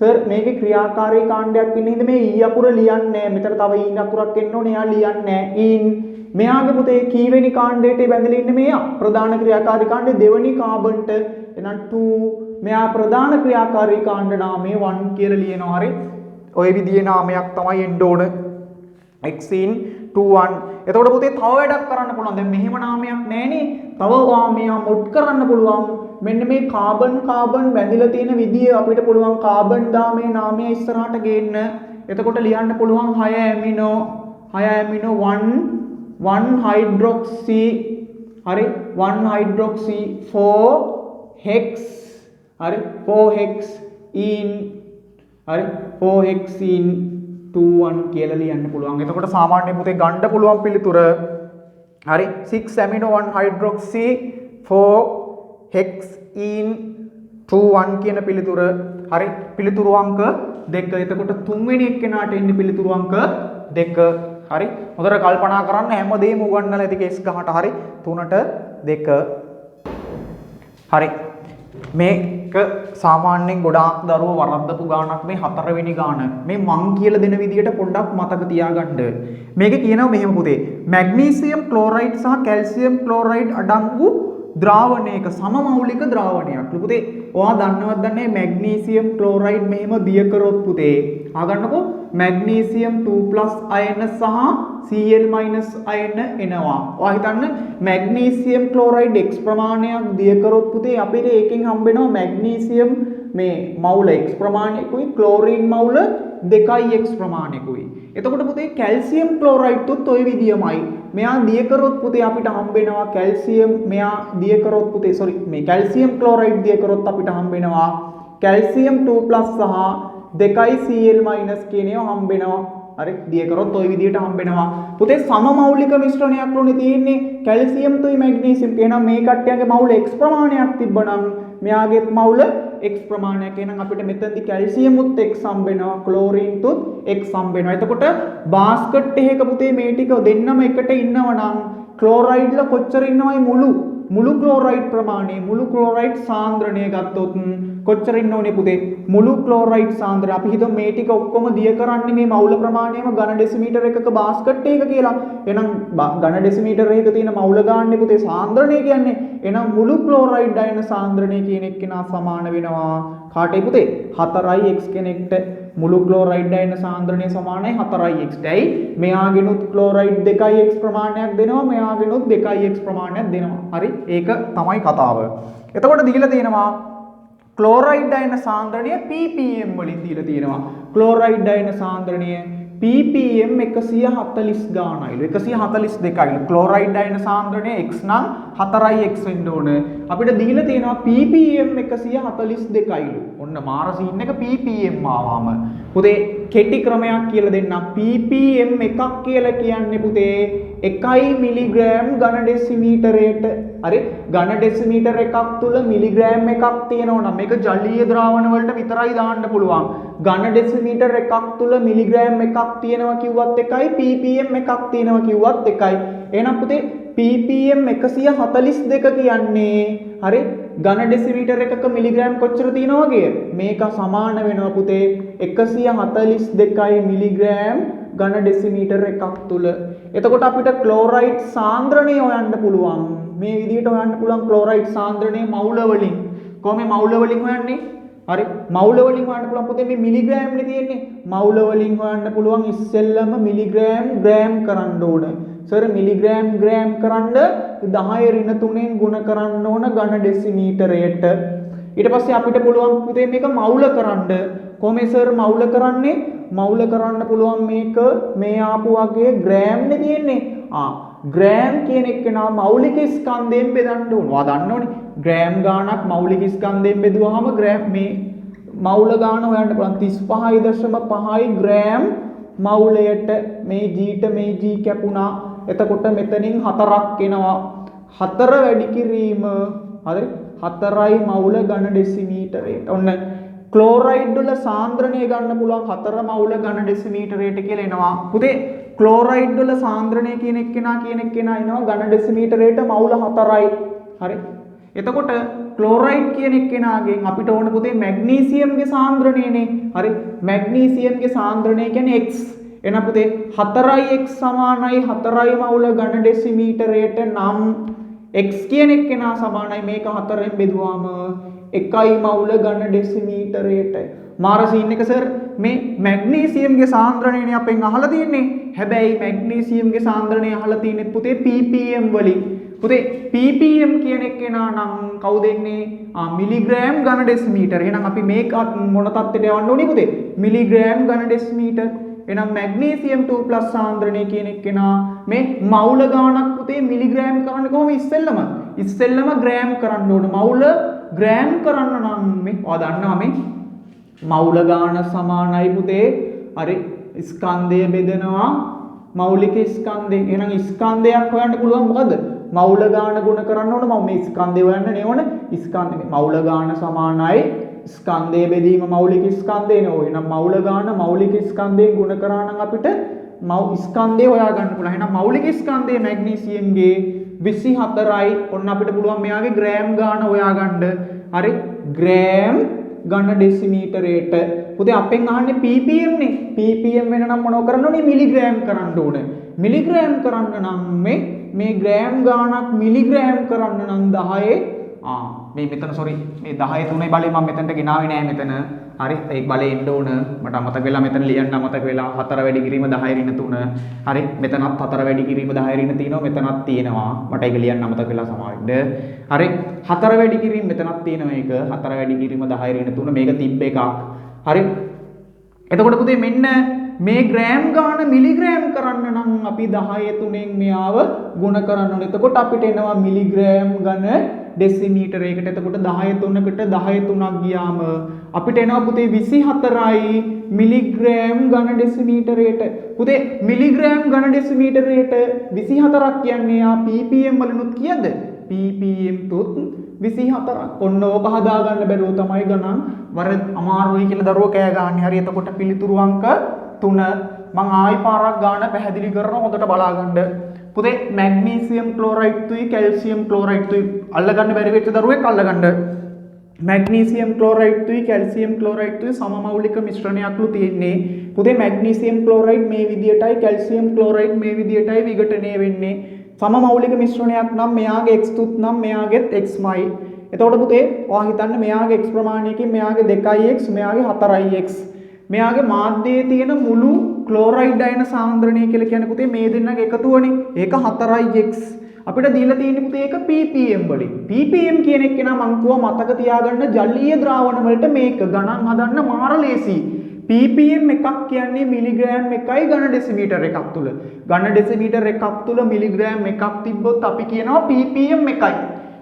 සර් මේකේ ක්‍රියාකාරී කාණ්ඩයක් ඉන්න හින්දා මේ ඊ අකුර ලියන්නේ නැහැ. මෙතන තව ඊ අකුරක් එන්න ඕනේ. එයා ලියන්නේ නැහැ. ඊන් මෙයාගේ පුතේ කීවෙනි කාණ්ඩයට බැඳලා ඉන්නේ මෙයා ප්‍රධාන ක්‍රියාකාරී කාණ්ඩේ දෙවෙනි කාබන්ට. එහෙනම් 2 මෙයා ප්‍රධාන ක්‍රියාකාරී කාණ්ඩ නාමය 1 කියලා ලියනවා. හරි. ඔය විදිහේ නාමයක් තමයි එන්න ඕන. xin 21. එතකොට පුතේ තව වැඩක් කරන්න පුළුවන්. දැන් මෙහෙම නාමයක් නැහනේ. තව මෙයා මොඩ් කරන්න පුළුවන්. මෙන්න මේ කාබන් බැඳිලා තියෙන විදිය අපිට පුළුවන් කාබන් දාමේ නාමය ඉස්සරහට ගේන්න. එතකොට ලියන්න පුළුවන් 6 ඇමිනෝ 1 හයිඩ්‍රොක්සි. හරි. 1 හයිඩ්‍රොක්සි 4 හෙක්ස්. හරි. 4 හෙක්ස් ඉන්. හරි. 4 හෙක්ස් ඉන් 21 කියලා ලියන්න පුළුවන්. එතකොට සාමාන්‍ය පුතේ ගන්න පුළුවන් පිළිතුර හරි 6 ඇමිනෝ 1 හයිඩ්‍රොක්සි 4 හෙක්ස් ඉන් 21 කියන පිළිතුර. හරි. පිළිතුරු අංක 2. එතකොට තුන්වෙනි එක්කෙනාට එන්නේ පිළිතුරු අංක 2. හරි. හොඳට කල්පනා කරන්න හැමදේම උගන්වලා ඇති කේස් ගහට. හරි. 3ට 2. හරි. මේක සාමාන්‍යයෙන් ගොඩාක් දරුවෝ වරද්දපු ගානක් මේ 4 වෙනි ගාන. මේ මං කියලා දෙන විදිහට පොඩ්ඩක් මතක තියාගන්න. මේක කියනවා මෙහෙම පුතේ. මැග්නීසියම් ක්ලෝරයිඩ් සහ කැල්සියම් ක්ලෝරයිඩ් අඩංගු ද්‍රාවණයක සමමෞලික ද්‍රාවණයක්. පුතේ ඔයා දන්නවද දන්නේ මැග්නීසියම් ක්ලෝරයිඩ් මෙහෙම දිය කරොත් පුතේ ආගන්නකෝ මැග්නීසියම් 2+ අයන සහ Cl- අයන එනවා. ඔයා හිතන්න මැග්නීසියම් ක්ලෝරයිඩ් x ප්‍රමාණයක් දිය කරොත් පුතේ අපිට ඒකෙන් හම්බ වෙනවා මැග්නීසියම් මේ මවුල x ප්‍රමාණයකුයි ක්ලෝරින් මවුල 2x ප්‍රමාණයකුයි. එතකොට පුතේ කැල්සියම් ක්ලෝරයිඩ් තුත් ওই විදියමයි. මෙයා දිය කරොත් පුතේ අපිට හම්බ වෙනවා කැල්සියම් මෙයා දිය කරොත් පුතේ මේ කැල්සියම් ක්ලෝරයිඩ් දිය කරොත් අපිට හම්බ වෙනවා කැල්සියම් 2+ සහ 2යි Cl- කියන ඒවා හම්බ වෙනවා. හරි. දිය කරොත් ওই විදියට හම්බ වෙනවා. පුතේ සමමෞලික මිශ්‍රණයක් වුණේ තියෙන්නේ කැල්සියම් තුයි මැග්නීසියම්. එහෙනම් මේ කට්ටියගේ මවුල x ප්‍රමාණයක් තිබ්බනම් මෙයාගේත් මවුල x ප්‍රමාණයක්. එහෙනම් අපිට මෙතනදි කැල්සියමුත් x හම්බ වෙනවා ක්ලෝරින්තුත් x හම්බ වෙනවා. එතකොට බාස්කට් එකක පුතේ මේ ටික දෙන්නම එකට ඉන්නවනම් ක්ලෝරයිඩ්ලා කොච්චර ඉන්නවයි මුළු ක්ලෝරයිඩ් ප්‍රමාණය මුළු ක්ලෝරයිඩ් සාන්ද්‍රණය ගත්තොත් කොච්චර ඉන්න ඕනේ පුතේ මුළු ක්ලෝරයිඩ් සාන්ද්‍රණය අපි හිතමු මේ ටික ඔක්කොම දිය කරන්නේ මේ මවුල ප්‍රමාණයම ඝන ඩෙසිමීටර එකක බාස්කට් එකක කියලා. එහෙනම් ඝන ඩෙසිමීටර එකක තියෙන මවුල ගාන්නේ පුතේ සාන්ද්‍රණය කියන්නේ. එහෙනම් මුළු ක්ලෝරයිඩ් අයන සාන්ද්‍රණය කියන එක කෙනා සමාන වෙනවා කාටයි පුතේ 4x කෙනෙක්ට. මුළු ක්ලෝරයිඩ් අයන සාන්ද්‍රණය සමානයි 4x. ඇයි මෙයාගෙනුත් ක්ලෝරයිඩ් 2x ප්‍රමාණයක් දෙනවා මෙයාගෙනුත් 2x ප්‍රමාණයක් දෙනවා. හරි. ඒක තමයි කතාව. එතකොට දීලා තියෙනවා ක්ලෝරයිඩ් අයන සාන්ද්‍රණය ppm වලින් දීලා තියෙනවා. ක්ලෝරයිඩ් අයන සාන්ද්‍රණය ppm 140 ගානයිලු 142යිලු. ක්ලෝරයිඩ් අයන සාන්ද්‍රණය x නම් 4x වෙන්න ඕන. අපිට දීලා තියෙනවා ppm 142යිලු. ඔන්න මාර සීන් එක ppm ආවම පුතේ කෙටි ක්‍රමයක් කියලා දෙන්නම්. ppm එකක් කියලා කියන්නේ පුතේ 1 මිලිග්‍රෑම් ඝන ඩෙසිමීටරයට. හරි. ඝන ඩෙසිමීටර එකක් තුල මිලිග්‍රෑම් එකක් තියෙනවා නම් මේක ජලීය ද්‍රාවණ වලට විතරයි දාන්න පුළුවන්. ඝන ඩෙසිමීටර එකක් තුල මිලිග්‍රෑම් එකක් තියෙනවා කිව්වත් එකයි ppm එකක් තියෙනවා කිව්වත් එකයි. එහෙනම් පුතේ ppm 142 කියන්නේ හරි ඝන ඩෙසිමීටර එකක මිලිග්‍රෑම් කොච්චර තියෙනවා වගේ මේක සමාන වෙනවා පුතේ 142යි මිලිග්‍රෑම් ඝන ඩෙසිමීටර එකක් තුල. එතකොට අපිට ක්ලෝරයිඩ් සාන්ද්‍රණය හොයන්න පුළුවන්. මේ විදිහට හොයන්න පුළුවන් ක්ලෝරයිඩ් සාන්ද්‍රණය මවුල වලින්. කොහොම මවුල වලින් හොයන්නේ? හරි මවුල වලින් හොයන්න පුළුවන් පුතේ මේ මිලිග්‍රෑම් නේ තියෙන්නේ. මවුල වලින් හොයන්න පුළුවන් ඉස්සෙල්ලම මිලිග්‍රෑම් ග්‍රෑම් කරන්න ඕන. සර් මිලිග්‍රෑම් ග්‍රෑම් කරන්න 10 ඍණ 3ෙන් ගුණ කරන්න ඕන ඝන ඩෙසිමීටරයට. ඊට පස්සේ අපිට පුළුවන් පුතේ මේක මවුල කරන්න. කොහොමද සර් මවුල කරන්නේ? මවුල කරන්න පුළුවන් මේක මේ ආපු වගේ ග්‍රෑම් නේ තියෙන්නේ. ග්‍රෑම් කියන එක නා මෞලික ස්කන්ධයෙන් බෙදන්න ඕන. ඔයා දන්නවනේ. ග්‍රෑම් ගාණක් මෞලික ස්කන්ධයෙන් බෙදුවාම ග්‍රෑම් මේ මවුල ගාණ හොයන්න පුළුවන් 35.5යි ග්‍රෑම් මවුලයට මේ Gට මේ G කැපුණා. එතකොට මෙතනින් 4ක් එනවා. 4 වැඩි කිරීම හරි 4යි මවුල ඝන ඩෙසිමීටරයට. ඔන්න ක්ලෝරයිඩ් වල සාන්ද්‍රණය ගන්න පුළුවන් 4 මවුල ඝන ඩෙසිමීටරයට කියලා එනවා. පුතේ ක්ලෝරයිඩ් වල සාන්ද්‍රණය කියන එක්කෙනා එනවා ඝන ඩෙසිමීටරයට මවුල 4යි. හරි. එතකොට ක්ලෝරයිඩ් කියන එක්කෙනාගෙන් අපිට ඕන පුතේ මැග්නීසියම්ගේ සාන්ද්‍රණයනේ. හරි. මැග්නීසියම්ගේ සාන්ද්‍රණය කියන්නේ x. එහෙනම් පුතේ 4x සමානයි 4යි මවුල ඝන ඩෙසිමීටරයට නම් x කියන එක්කෙනා සමානයි මේක 4ෙන් බෙදුවාම 1යි මවුල ඝන ඩෙසිමීටරයට. මාර සීන් එක සර් මේ මැග්නීසියම්ගේ සාන්ද්‍රණයනේ අපෙන් අහලා තියෙන්නේ. හැබැයි මැග්නීසියම්ගේ සාන්ද්‍රණය අහලා තියෙන්නේ පුතේ ppm වලින්. පුතේ ppm කියන එක්කෙනා නම් කවුද එන්නේ? මිලිග්‍රෑම් ඝන ඩෙසිමීටර. එහෙනම් අපි මේක මොන තත්ත්වයට යවන්න ඕනේ පුතේ? මිලිග්‍රෑම් ඝන ඩෙසිමීටර. එහෙනම් මැග්නීසියම් 2+ සාන්ද්‍රණය කියන එක්කෙනා මේ මවුල ගාණක් පුතේ මිලිග්‍රෑම් කරන්නේ කොහොම ඉස්සෙල්ලම ග්‍රෑම් කරන්න ඕන. මවුල ග්‍රෑම් කරන්න නම් මේ ඔයා දන්නවා මේ මවුල ගාණ සමානයි පුතේ හරි ස්කන්ධය බෙදනවා මෞලික ස්කන්ධයෙන්. එහෙනම් ස්කන්ධයක් හොයන්න පුළුවන් මොකද? මවුල ගාණ ගුණ කරන්න ඕන. මම මේ ස්කන්ධය හොයන්න නෙවන ස්කන්ධය. මවුල ගාණ සමානයි ස්කන්ධය බෙදීම මෞලික ස්කන්ධය නේ. එහෙනම් මවුල ගාණ මෞලික ස්කන්ධයෙන් ගුණ කරා නම් අපිට ස්කන්ධය හොයා ගන්න පුළුවන්. එහෙනම් මෞලික ස්කන්ධයේ මැග්නීසියම්ගේ 24යි. ඔන්න අපිට පුළුවන් මෙයාගේ ග්‍රෑම් ගාණ හොයාගන්න. හරි ග්‍රෑම් ඝන ඩෙසිමීටරයට. පුතේ අපෙන් අහන්නේ ppm නේ. ppm වෙන නම් මොනව කරන්න ඕනේ? මිලිග්‍රෑම් කරන්න ඕනේ. මිලිග්‍රෑම් කරන්න නම් මේ ග්‍රෑම් ගාණක් මිලිග්‍රෑම් කරන්න නම් 10 මේ මෙතන සෝරි මේ 10 3යි බලේ මම මෙතනට ගෙනාවේ නෑ මෙතන. හරි ඒ බලේ එන්න ඕන. මට අමතක වෙලා මෙතන ලියන්න අමතක වෙලා 4 වැඩි කිරීම 10 ඍණ 3. හරි මෙතනත් 4 වැඩි කිරීම 10 ඍණ තියෙනවා. මෙතනත් තියෙනවා. මට ඒක ලියන්න අමතක වෙලා සමාවෙන්න. හරි 4 වැඩි කිරීම මෙතනත් තියෙනවා මේක. 4 වැඩි කිරීම 10 ඍණ 3 මේක තිබ්බ එකක්. හරි එතකොට පුතේ මෙන්න මේ ග්‍රෑම් ගාණ මිලිග්‍රෑම් කරන්න නම් අපි 10 3ෙන් මෙයාව ගුණ කරන්න ඕනේ. එතකොට අපිට එනවා මිලිග්‍රෑම් ඝන ඩෙසිමීටරයකට. එතකොට 10 3කට 10 3ක් ගියාම අපිට එනවා පුතේ 24යි මිලිග්‍රෑම් ඝන ඩෙසිමීටරයට. පුතේ මිලිග්‍රෑම් ඝන ඩෙසිමීටරයට 24ක් කියන්නේ යා ppm වලනුත් කියද? ppm තුත් 24ක්. ඔන්න ඕක හදා ගන්න බැරුව තමයි ගණන් වර අමාරුයි කියලා දරුවෝ කෑ ගහන්නේ. හරි එතකොට පිළිතුරු අංක 3 මම ආයි පාරක් ගන්න පැහැදිලි කරනවා හොඳට බලා ගන්න. පුතේ මැග්නීසියම් ක්ලෝරයිඩ් තුයි කැල්සියම් ක්ලෝරයිඩ් තුයි අල්ලගන්න බැරි වෙච්ච දරුවෙක් අල්ලගන්න. මැග්නීසියම් ක්ලෝරයිඩ් තුයි කැල්සියම් ක්ලෝරයිඩ් තුයි සමමෞලික මිශ්‍රණයක්ලු තියෙන්නේ. පුතේ මැග්නීසියම් ක්ලෝරයිඩ් මේ විදියටයි කැල්සියම් ක්ලෝරයිඩ් මේ විදියටයි විඝටනය වෙන්නේ. සමමෞලික මිශ්‍රණයක් නම් මෙයාගේ x තුත් නම් මෙයාගෙත් xමයි. එතකොට පුතේ ඔයා හිතන්න මෙයාගේ x ප්‍රමාණයකින් මෙයාගේ 2x මෙයාගේ 4x මෙයාගේ මාධ්‍යයේ තියෙන මුළු ක්ලෝරයිඩ් අයන සාන්ද්‍රණය කියලා කියන්නේ පුතේ මේ දෙන්නගේ එකතුවනේ. ඒක 4x. අපිට දීලා තියෙන්නේ පුතේ ඒක ppm වලින්. ppm කියන එක නා මං කිව්වා මතක තියාගන්න ජලීය ද්‍රාවණ වලට මේක ගණන් හදන්න මාර ලේසි. ppm එකක් කියන්නේ මිලිග්‍රෑම් එකයි ඝන ඩෙසිමීටර එකක් තුල. ඝන ඩෙසිමීටර එකක් තුල මිලිග්‍රෑම් එකක් තිබ්බොත් අපි කියනවා ppm එකයි.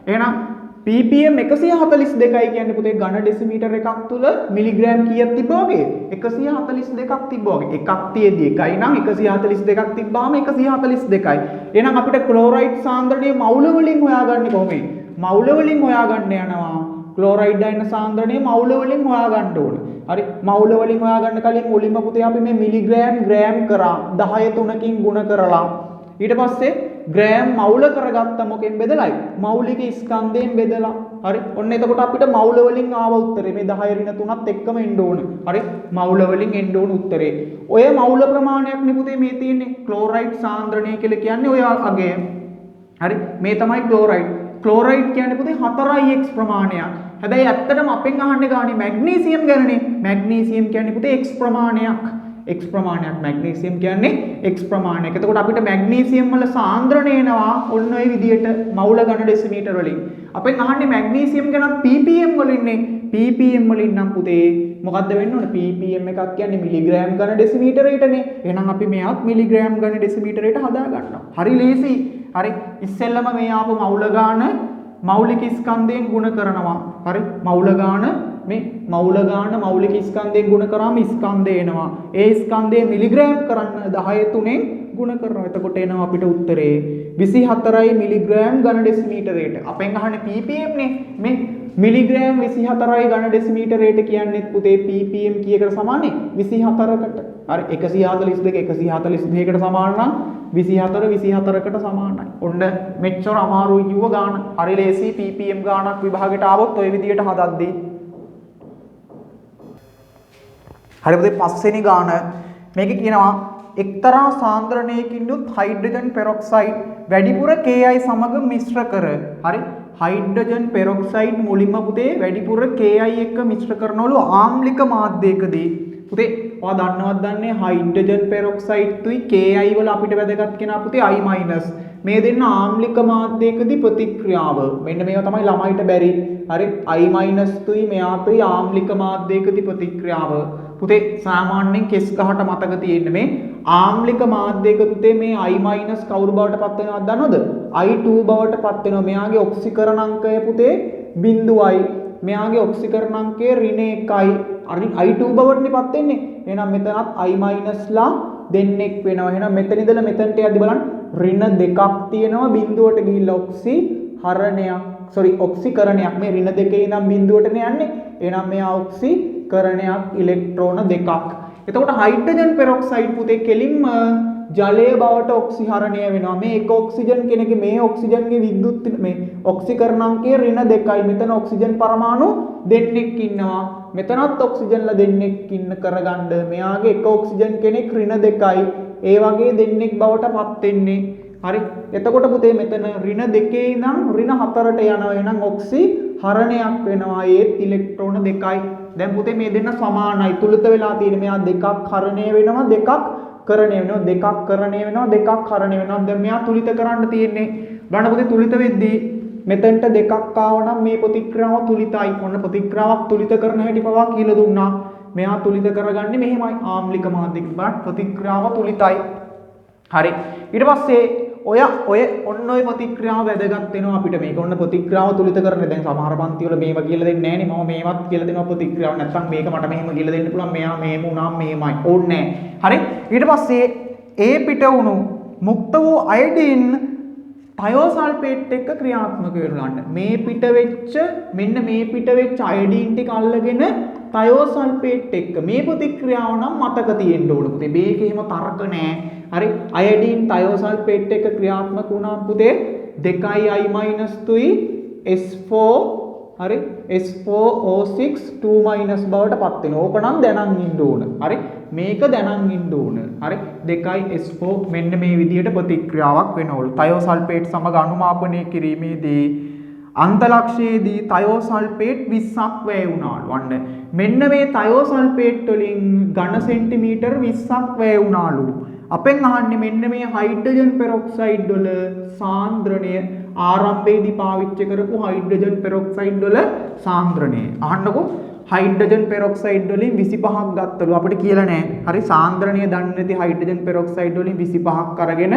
එහෙනම් ppm 142යි කියන්නේ පුතේ ඝන ඩෙසිමීටර එකක් තුල මිලිග්‍රෑම් කීයක් තිබ්බා වගේ? 142ක් තිබ්බා වගේ. එකක් තියේදී එකයි නම් 142ක් තිබ්බාම 142යි. එහෙනම් අපිට ක්ලෝරයිඩ් සාන්ද්‍රණය මවුල වලින් හොයාගන්නේ කොහොමද? මවුල වලින් හොයාගන්න යනවා. ක්ලෝරයිඩ් අයන සාන්ද්‍රණය මවුල වලින් හොයාගන්න ඕන. හරි මවුල වලින් හොයාගන්න කලින් මුලින්ම පුතේ අපි මේ මිලිග්‍රෑම් ග්‍රෑම් කරා 10 3කින් ගුණ කරලා ඊට පස්සේ ග්‍රෑම් මවුල කරගත්තා මොකෙන් බෙදලායි? මෞලික ස්කන්ධයෙන් බෙදලා. හරි. ඔන්න එතකොට අපිට මවුල වලින් ආව උත්තරේ මේ 10 ඍණ 3ත් එක්කම එන්න ඕන. හරි. මවුල වලින් එන්න ඕන උත්තරේ. ඔය මවුල ප්‍රමාණයක් නේ පුතේ මේ තියෙන්නේ. ක්ලෝරයිඩ් සාන්ද්‍රණය කියලා කියන්නේ ඔය අගය. හරි. මේ තමයි ක්ලෝරයිඩ්. ක්ලෝරයිඩ් කියන්නේ පුතේ 4x ප්‍රමාණයක්. හැබැයි ඇත්තටම අපෙන් අහන්නේ ගානේ මැග්නීසියම් ගැනනේ. මැග්නීසියම් කියන්නේ පුතේ x ප්‍රමාණයක්. x ප්‍රමාණයක්. මැග්නීසියම් කියන්නේ x ප්‍රමාණයක්. එතකොට අපිට මැග්නීසියම් වල සාන්ද්‍රණය එනවා ඔන්න ඔය විදියට මවුල ඝන ඩෙසිමීටර වලින්. අපෙන් අහන්නේ මැග්නීසියම් ගැනත් ppm වලින්නේ. ppm වලින් නම් පුතේ මොකද්ද වෙන්න ඕන? ppm එකක් කියන්නේ මිලිග්‍රෑම් ඝන ඩෙසිමීටරයටනේ. එහෙනම් අපි මෙයාත් මිලිග්‍රෑම් ඝන ඩෙසිමීටරයට හදා ගන්නවා. හරි ලේසි. හරි. ඉස්සෙල්ලම මේ ආපු මවුල ගාන මෞලික ස්කන්ධයෙන් ගුණ කරනවා. හරි. මවුල ගාන මේ මවුල ගාන මෞලික ස්කන්ධයෙන් ගුණ කරාම ස්කන්ධය එනවා. ඒ ස්කන්ධය මිලිග්‍රෑම් කරන්න 10 3ෙන් ගුණ කරනවා. එතකොට එනවා අපිට උත්තරේ 24යි මිලිග්‍රෑම් ඝන ඩෙසිමීටරයට. අපෙන් අහන්නේ ppm නේ. මේ මිලිග්‍රෑම් 24යි ඝන ඩෙසිමීටරයට කියන්නේ පුතේ ppm කීයකට සමානයි? 24කට. හරි. 142 142කට සමාන නම් 24කට සමානයි. ඔන්න මෙච්චර අමාරුයි කිව්ව ගාන. හරි ලේසි ppm ගානක් විභාගයට ආවොත් ওই විදියට හදද්දී. හරි පුතේ පස්වෙනි ගාන මේකේ කියනවා එක්තරා සාන්ද්‍රණයකින් යුත් හයිඩ්‍රජන් පෙරොක්සයිඩ් වැඩිපුර Ki සමග මිශ්‍ර කර. හරි. හයිඩ්‍රජන් පෙරොක්සයිඩ් මුලින්ම පුතේ වැඩිපුර Ki එක්ක මිශ්‍ර කරනවලු ආම්ලික මාධ්‍යයකදී. පුතේ ඔයා දන්නවද දන්නේ හයිඩ්‍රජන් පෙරොක්සයිඩ් තුයි Ki වල අපිට වැදගත් කෙනා පුතේ I- මේ දෙන්න ආම්ලික මාධ්‍යයකදී ප්‍රතික්‍රියාව. මෙන්න මේවා තමයි ළමයිට බැරි. හරි. I- තුයි මෙයා තුයි ආම්ලික මාධ්‍යයකදී ප්‍රතික්‍රියාව. පුතේ සාමාන්‍යයෙන් කෙස් ගහට මතක තියෙන්නේ මේ ආම්ලික මාධ්‍යයක පුතේ මේ I- කවුරු බවට පත් වෙනවද දන්නවද? I2 බවට පත් වෙනවා. මෙයාගේ ඔක්සිකරණ අංකය පුතේ 0යි. මෙයාගේ ඔක්සිකරණ අංකය ඍණ 1යි. I2 බවටනේ පත් වෙන්නේ. එහෙනම් මෙතනත් I- ලා දෙන්නෙක් වෙනවා. එහෙනම් මෙතන ඉඳලා මෙතනට යද්දි බලන්න ඍණ 2ක් තියෙනවා. බිඳුවට ගිහිල්ලා ඔක්සිකරණයක් මේ ඍණ 2 ඉඳන් බිඳුවටනේ යන්නේ. එහෙනම් මෙයා ඔක්සිකරණයක් ඉලෙක්ට්‍රෝන 2ක්. එතකොට හයිඩ්‍රජන් පෙරොක්සයිඩ් පුතේ කෙලින්ම ජලය බවට ඔක්සිහරණය වෙනවා. මේ එක ඔක්සිජන් කෙනෙක්ගේ මේ ඔක්සිජන්ගේ විද්‍යුත් මේ ඔක්සිකරණාංකය ඍණ 2යි. මෙතන ඔක්සිජන් පරමාණු දෙන්නෙක් ඉන්නවා. මෙතනත් ඔක්සිජන්ලා දෙන්නෙක් ඉන්න කරගන්න මෙයාගේ එක ඔක්සිජන් කෙනෙක් ඍණ 2යි. ඒ වගේ දෙන්නෙක් බවට පත් වෙන්නේ. හරි. එතකොට පුතේ මෙතන ඍණ 2 ඉඳන් ऋण 4ට යනවා. එහෙනම් ඔක්සිහරණයක් වෙනවා. ඒත් ඉලෙක්ට්‍රෝන 2යි. දැන් පුතේ මේ දෙන්න සමානයි. තුලිත වෙලා තියෙන මෙයා දෙකක් හරණය වෙනවා දෙකක් කරණය වෙනවා දෙකක් කරණය වෙනවා දෙකක් හරණය වෙනවා. දැන් මෙයා තුලිත කරන්න තියෙන්නේ. බලන්න පුතේ තුලිත වෙද්දී මෙතනට දෙකක් ආවනම් මේ ප්‍රතික්‍රියාව තුලිතයි. ඔන්න ප්‍රතික්‍රියාවක් තුලිත කරන හැටි පවා කියලා දුන්නා. මෙයා තුලිත කරගන්නේ මෙහෙමයි ආම්ලික මාධ්‍යයක. බලන්න ප්‍රතික්‍රියාව තුලිතයි. හරි. ඊට පස්සේ ඔය ඔන්න ඔය ප්‍රතික්‍රියාව වැදගත් වෙනවා අපිට මේක. ඔන්න ප්‍රතික්‍රියාව තුලිත කරන්නේ. දැන් සමහර පන්ති වල මේව කියලා දෙන්නේ නැහැ නේ. මම මේවත් කියලා දෙනවා ප්‍රතික්‍රියාව. නැත්නම් මේක මට මෙහෙම කියලා දෙන්න පුළුවන්. මෙයා මෙහෙම වුණාම මෙහෙමයි. ඕනේ නැහැ. හරි. ඊට පස්සේ ඒ පිට වුණු මුක්ත වූ අයඩින් තයෝසල්ෆේට් එක්ක ක්‍රියාත්මක වෙනවන්න. මේ පිට වෙච්ච මෙන්න මේ පිට වෙච්ච අයඩින් ටික අල්ලගෙන තයෝසල්ෆේට් එක්ක මේ ප්‍රතික්‍රියාව නම් මතක තියෙන්න ඕන පුතේ. මේක එහෙම තර්ක නෑ. හරි. අයඩින් තයෝසල්ෆේට් එක්ක ක්‍රියාත්මක වුණාම පුතේ 2යි I- තුයි S4 හරි S4O6 2- බවට පත් වෙනවා. ඕක නම් දැනන් ඉන්න ඕන. හරි. මේක දැනන් ඉන්න ඕන. හරි. 2යි S4 මෙන්න මේ විදිහට ප්‍රතික්‍රියාවක් වෙනවලු. තයෝසල්ෆේට් සමග අනුමාපනය කිරීමේදී අන්තලක්ෂයේදී තයෝසල්ෆේට් 20ක් වැය වුණාලු. අන්න මෙන්න මේ තයෝසල්ෆේට් වලින් ඝන සෙන්ටිමීටර් 20ක් වැය වුණාලු. අපෙන් අහන්නේ මෙන්න මේ හයිඩ්‍රජන් පෙරොක්සයිඩ් වල සාන්ද්‍රණය ආරම්භයේදී පාවිච්චි කරපු හයිඩ්‍රජන් පෙරොක්සයිඩ් වල සාන්ද්‍රණය. අහන්නකෝ හයිඩ්‍රජන් පෙරොක්සයිඩ් වලින් 25ක් ගත්තලු. අපිට කියලා නෑ. හරි. සාන්ද්‍රණය දන්නේ නැති හයිඩ්‍රජන් පෙරොක්සයිඩ් වලින් 25ක් අරගෙන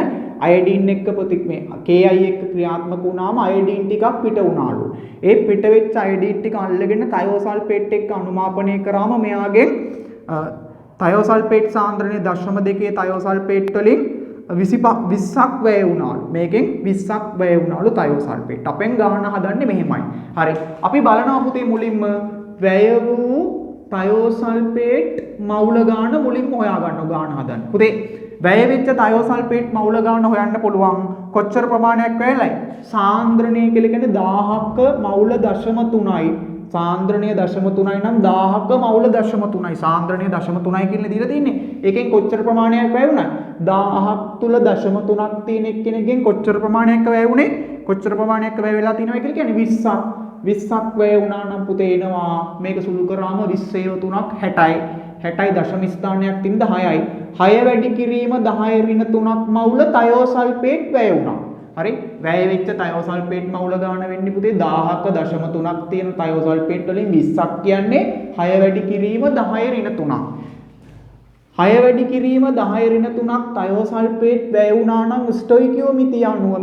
අයඩින් එක්ක මේ Ki එක්ක ක්‍රියාත්මක වුණාම අයඩින් ටිකක් පිට වුණාලු. ඒ පිට වෙච්ච අයඩින් ටික අල්ලගෙන තයෝසල්ෆේට් එක්ක අනුමාපනය කරාම මෙයාගෙන් තයෝසල්ෆේට් සාන්ද්‍රණය 0.2 තයෝසල්ෆේට් වලින් 20ක් වැය වුණාලු. මේකෙන් 20ක් වැය වුණාලු තයෝසල්ෆේට්. අපෙන් ගාන හදන්නේ මෙහෙමයි. හරි. අපි බලනවා පුතේ මුලින්ම වැය වූ තයෝසල්ෆේට් මවුල ගාන මුලින්ම හොයා ගන්න ගාන හදන්න. පුතේ වැය වෙච්ච තයෝසල්ෆේට් මවුල ගාන හොයන්න පුළුවන්. කොච්චර ප්‍රමාණයක් වැයලයි? සාන්ද්‍රණය කියලා කියන්නේ 1000ක මවුල 0.3යි. සාන්ද්‍රණය 0.3යි නම් 1000ක මවුල 0.3යි. සාන්ද්‍රණය 0.3යි කියලා දීලා තින්නේ. ඒකෙන් කොච්චර ප්‍රමාණයක් වැය වුණා? 1000ක් තුල 0.3ක් තියෙන එක්කෙනෙක්ගෙන් කොච්චර ප්‍රමාණයක් වැය වුණේ? කොච්චර ප්‍රමාණයක් වැය වෙලා තියෙනවා කියලා කියන්නේ 20ක්. 20ක් වැය වුණා නම් පුතේ එනවා මේක සුළු කරාම 20 3ක් 60යි. 60යි දශම ස්ථානයක් තින්ද 6යි. 6 වැඩි කිරීම 10 ඍණ 3ක් මවුල තයෝසල්ෆේට් වැය වුණා. හරි වැය වෙච්ච තයෝසල්ෆේට් මවුල ගාන වෙන්නේ පුතේ 1000ක 0.3ක් තියෙන තයෝසල්ෆේට් වලින් 20ක් කියන්නේ 6 වැඩි කිරීම 10 ඍණ 3ක්. 6 වැඩි කිරීම 10 ඍණ 3ක් තයෝසල්ෆේට් වැය වුණා නම් ස්ටොයිකියෝමිතිය අනුව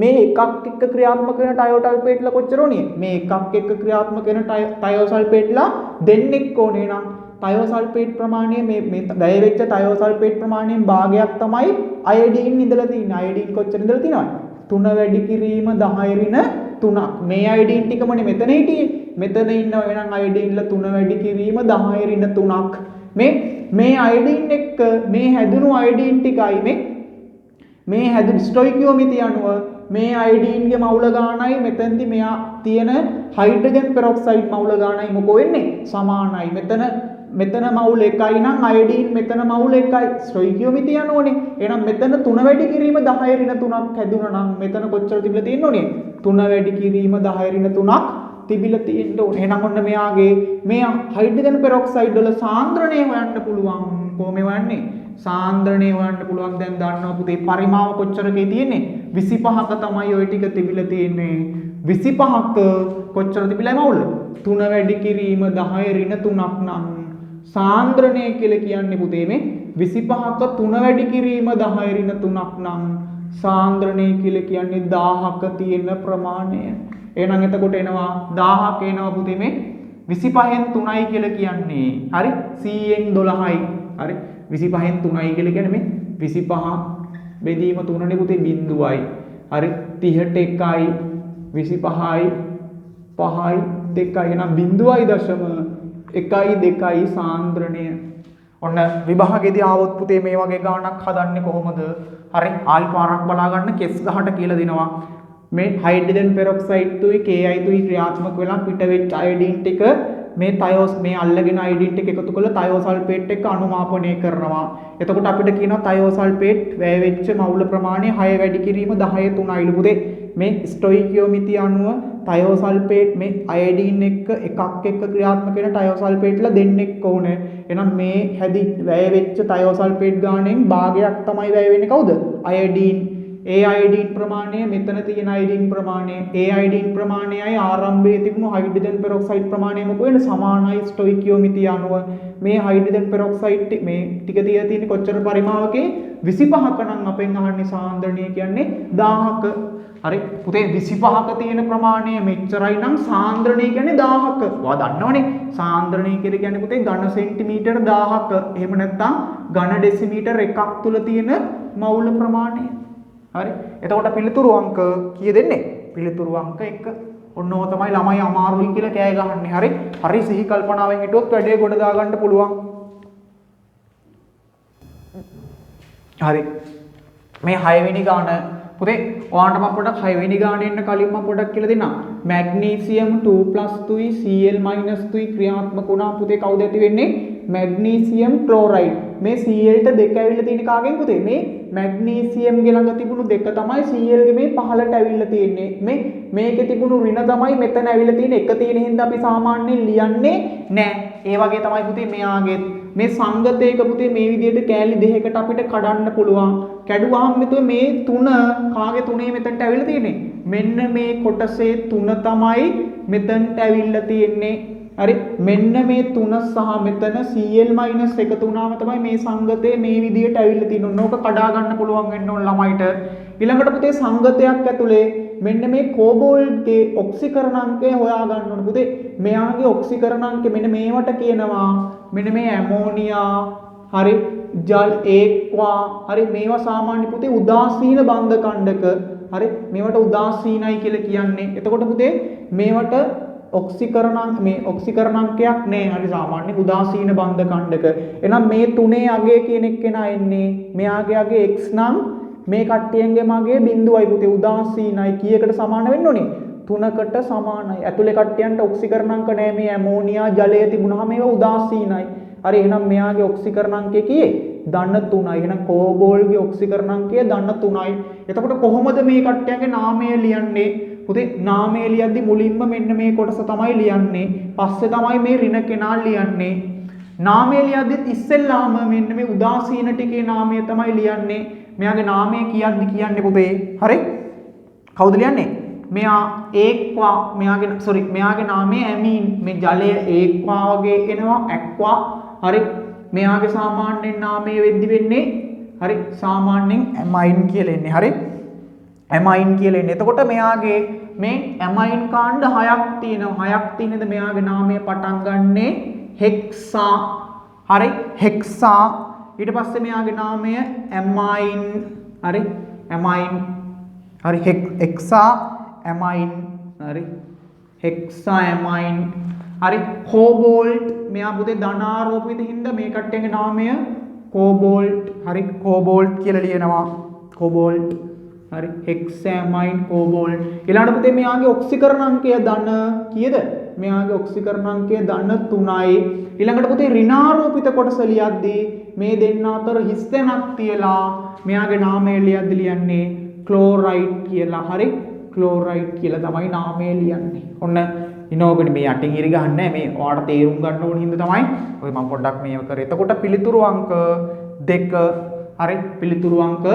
මේ එකක් එක්ක ක්‍රියාත්මක වෙන තයෝසල්ෆේට්ලා කොච්චර ඕනේ? මේ එකක් එක්ක ක්‍රියාත්මක වෙන තයෝසල්ෆේට්ලා දෙන්නෙක් ඕනේ නම් තයෝසල්ෆේට් ප්‍රමාණය මේ වැය වෙච්ච තයෝසල්ෆේට් ප්‍රමාණයෙන් භාගයක් තමයි අයඩීන් ඉඳලා තියෙන්නේ. අයඩීන් කොච්චර ඉඳලා තියෙනවද? 3 වැඩි කිරීම 10 ඍණ 3ක්. මේ අයඩීන් ටිකමනේ මෙතන හිටියේ. මෙතන ඉන්නවා එහෙනම් අයඩීන්ලා 3 වැඩි කිරීම 10 ඍණ 3ක්. මේ අයඩීන් එක්ක මේ හැදුණු අයඩීන් ටිකයි මේ හැදුණු ස්ටොයිකියෝමිතිය අනුව මේ අයඩීන්ගේ මවුල ගානයි මෙතෙන්දි මෙයා තියෙන හයිඩ්‍රජන් පෙරොක්සයිඩ් මවුල ගානයි මොකෝ වෙන්නේ? සමානයි. මෙතන මවුල එකයි නම් අයඩීන් මෙතන මවුල එකයි. ස්ටොයිකියෝමිතිය අනුවනේ. එහෙනම් මෙතන 3 වැඩි කිරීම 10 ඍණ 3ක් හැදුණා නම් මෙතන කොච්චර තිබිලා තියෙන්න ඕනේ? 3 වැඩි කිරීම 10 ඍණ 3ක් තිබිලා තියෙන්න ඕනේ. එහෙනම් ඔන්න මෙයාගේ මේ හයිඩ්‍රජන් පෙරොක්සයිඩ් වල සාන්ද්‍රණය හොයන්න පුළුවන්. කොහොම හොයන්නේ? සාන්ද්‍රණය හොයන්න පුළුවන්. දැන් දන්නවා පුතේ පරිමාව කොච්චරකේ තියෙන්නේ? 25ක තමයි ওই ටික තිබිලා තියෙන්නේ. 25ක කොච්චර තිබිලා මවුල? 3 වැඩි කිරීම 10 ඍණ 3ක් නම් සාන්ද්‍රණය කියලා කියන්නේ පුතේ මේ 25ක 3 වැඩි කිරීම 10 ඍණ 3ක් නම් සාන්ද්‍රණය කියලා කියන්නේ 1000ක තියෙන ප්‍රමාණය. එහෙනම් එතකොට එනවා 1000ක එනවා පුතේ මේ 25න් 3යි කියලා කියන්නේ. හරි 100න් 12යි. හරි 25න් 3යි කියලා කියන්නේ මේ 25 බෙදීම 3නේ පුතේ බිඳුවයි. හරි 30ට 1යි 25යි 5යි 2යි එහෙනම් බිඳුවයි දශම 1යි 2යි සාන්ද්‍රණය. ඔන්න විභාගෙදී ආවොත් පුතේ මේ වගේ ගාණක් හදන්නේ කොහොමද? හරි ආයි පාරක් බලා ගන්න කෙස් ගහට කියලා දෙනවා. මේ හයිඩ්‍රජන් පෙරොක්සයිඩ් තුයි KI තුයි ක්‍රියාත්මක වෙලා පිට වෙච්ච අයඩීන් ටික මේ අල්ලගෙන අයඩීන් ටික එකතු කරලා තයෝසල්ෆේට් එක්ක අනුමාපනය කරනවා. එතකොට අපිට කියනවා තයෝසල්ෆේට් වැය වෙච්ච මවුල ප්‍රමාණය 6 වැඩි කිරීම 10 3යිලු පුතේ. මේ ස්ටොයිකියෝමිතිය අනුව තයෝසල්ෆේට් මේ අයඩීන් එක්ක එකක් එක්ක ක්‍රියාත්මක වෙන තයෝසල්ෆේට්ලා දෙන්නෙක් ඕනේ. එහෙනම් මේ වැය වෙච්ච තයෝසල්ෆේට් ගාණයෙන් භාගයක් තමයි වැය වෙන්නේ කවුද? අයඩීන්. ඒ අයඩීන් ප්‍රමාණය මෙතන තියෙන අයඩීන් ප්‍රමාණය ඒ අයඩීන් ප්‍රමාණයයි ආරම්භයේ තිබුණු හයිඩ්‍රජන් පෙරොක්සයිඩ් ප්‍රමාණය මොකද වෙන සමානයි ස්ටොයිකියෝමිතිය අනුව මේ හයිඩ්‍රජන් පෙරොක්සයිඩ් මේ ටික තියලා තියෙන්නේ කොච්චර පරිමාවකේ 25ක නම් අපෙන් අහන්නේ සාන්ද්‍රණය කියන්නේ 1000ක. හරි පුතේ 25ක තියෙන ප්‍රමාණය මෙච්චරයි නම් සාන්ද්‍රණය කියන්නේ 1000ක. ඔයා දන්නවනේ සාන්ද්‍රණය කියන්නේ පුතේ ඝන සෙන්ටිමීටර 1000ක. එහෙම නැත්නම් ඝන ඩෙසිමීටර එකක් තුල තියෙන මවුල ප්‍රමාණය. හරි එතකොට පිළිතුරු අංක කීය දෙන්නේ? පිළිතුරු අංක 1. ඔන්න ඕක තමයි ළමයි අමාරුයි කියලා කෑ ගහන්නේ. හරි සිහි කල්පනාවෙන් හිටියොත් වැඩේ ගොඩ දා ගන්න පුළුවන්. හරි මේ 6 වෙනි ගාන පුතේ ඔයාලට මම පොඩක් 6 වෙනි ගාන එන්න කලින් මම පොඩක් කියලා දෙන්නම්. මැග්නීසියම් 2+ තුයි Cl- තුයි ක්‍රියාත්මක වුණා පුතේ කවුද ඇති වෙන්නේ? Magnesium chloride. මේ Cl ට දෙක ඇවිල්ලා තියෙන කාගෙන් පුතේ? මේ මැග්නීසියම් ගේ ළඟ තිබුණු දෙක තමයි Cl ගේ මේ පහළට ඇවිල්ලා තියෙන්නේ. මේකේ තිබුණු ඍණ තමයි මෙතන ඇවිල්ලා තියෙන්නේ. එක තියෙන හින්දා අපි සාමාන්‍යයෙන් ලියන්නේ නැහැ. ඒ වගේ තමයි පුතේ මෙයාගේ මේ සංගතයක පුතේ මේ විදිහට කෑලි දෙකකට අපිට කඩන්න පුළුවන්. කැඩුවාම මෙතන මේ 3 කාගේ 3 මෙතනට ඇවිල්ලා තියෙන්නේ? මෙන්න මේ කොටසේ 3 තමයි මෙතනට ඇවිල්ලා තියෙන්නේ. හරි මෙන්න මේ 3 සහ මෙතන Cl- එකතු වුණාම තමයි මේ සංගතය මේ විදිහට ඇවිල්ලා තියෙන්නේ. ඕක කඩා ගන්න පුළුවන් වෙන්න ඕන ළමයිට. ඊළඟට පුතේ සංගතයක් ඇතුලේ මෙන්න මේ කෝබෝල්ට්ගේ ඔක්සිකරණාංකය හොයා ගන්න ඕන පුතේ. මෙයාගේ ඔක්සිකරණාංකය මෙන්න මේවට කියනවා. මෙන්න මේ ඇමෝනියා හරි ජල් ඒක්වා හරි මේවා සාමාන්‍ය පුතේ උදාසීන බන්ධ කණ්ඩක. හරි මේවට උදාසීනයි කියලා කියන්නේ. එතකොට පුතේ මේවට ඔක්සිකරණාංක මේ ඔක්සිකරණාංකයක් නෑ. හරි සාමාන්‍ය උදාසීන බන්ධ ඛණ්ඩක. එහෙනම් මේ තුනේ අගය කියන එක්කෙනා එන්නේ මෙයාගේ අගය x නම් මේ කට්ටියන්ගේම අගය 0යි පුතේ උදාසීනයි. කීයකට සමාන වෙන්න ඕනේ? 3කට සමානයි. ඇතුලේ කට්ටියන්ට ඔක්සිකරණාංක නෑ. මේ ඇමෝනියා ජලය තිබුණාම ඒවා උදාසීනයි. හරි එහෙනම් මෙයාගේ ඔක්සිකරණාංකය කීයේ? ධන 3යි. එහෙනම් කෝබෝල්ගේ ඔක්සිකරණාංකය ධන 3යි. එතකොට කොහොමද මේ කට්ටියන්ගේ නාමය ලියන්නේ? පුතේ නාමය ලියද්දි මුලින්ම මෙන්න මේ කොටස තමයි ලියන්නේ. පස්සේ තමයි මේ ඍණ කෙනා ලියන්නේ. නාමය ලියද්දිත් ඉස්සෙල්ලාම මෙන්න මේ උදාසීන ටිකේ නාමය තමයි ලියන්නේ. මෙයාගේ නාමය කියද්දි කියන්නේ පුතේ. හරි? කවුද ලියන්නේ? මෙයා ඒක්වා මෙයාගේ නාමය ඇමීන්. මේ ජලය ඒක්වා වගේ එනවා ඇක්වා. හරි? මෙයාගේ සාමාන්‍යයෙන් නාමය වෙද්දි වෙන්නේ හරි සාමාන්‍යයෙන් ඇමයින් කියලා එන්නේ. හරි? ඇමයින් කියලා එන්නේ. එතකොට මෙයාගේ මේ ඇමයින් කාණ්ඩ 6ක් තියෙනවා. 6ක් තියෙනද මෙයාගේ නාමය පටන් ගන්නෙ හෙක්සා. හරි? හෙක්සා. ඊට පස්සේ මෙයාගේ නාමය ඇමයින්. හරි? ඇමයින්. හරි? හෙක්සා ඇමයින්. හරි? හෙක්සා ඇමයින්. හරි? කෝබෝල්ට්. මෙයා පුතේ ධනාරෝපිත හින්දා මේ කට්ටියගේ නාමය කෝබෝල්ට්. හරි? කෝබෝල්ට් කියලා ලියනවා. කෝබෝල්ට්. හරි? හෙක්සෑමයින් කෝබෝල්ට්. ඊළඟට පුතේ මෙයාගේ ඔක්සිකරණාංකය ධන කීයද? මෙයාගේ ඔක්සිකරණාංකය ධන 3යි. ඊළඟට පුතේ ඍණාරෝපිත කොටස ලියද්දී මේ දෙන්න අතර හිස් තැනක් තියලා මෙයාගේ නාමය ලියද්දී ලියන්නේ ක්ලෝරයිඩ් කියලා. හරි? ක්ලෝරයිඩ් කියලා තමයි නාමය ලියන්නේ. ඔන්න ඉනෝගනි මේ යටින් ඉරි ගහන්නේ මේ ඔයාලට තේරුම් ගන්න ඕන හින්දා තමයි ඔය මම පොඩ්ඩක් මේව කරේ. එතකොට පිළිතුරු අංක 2 හරි පිළිතුරු අංක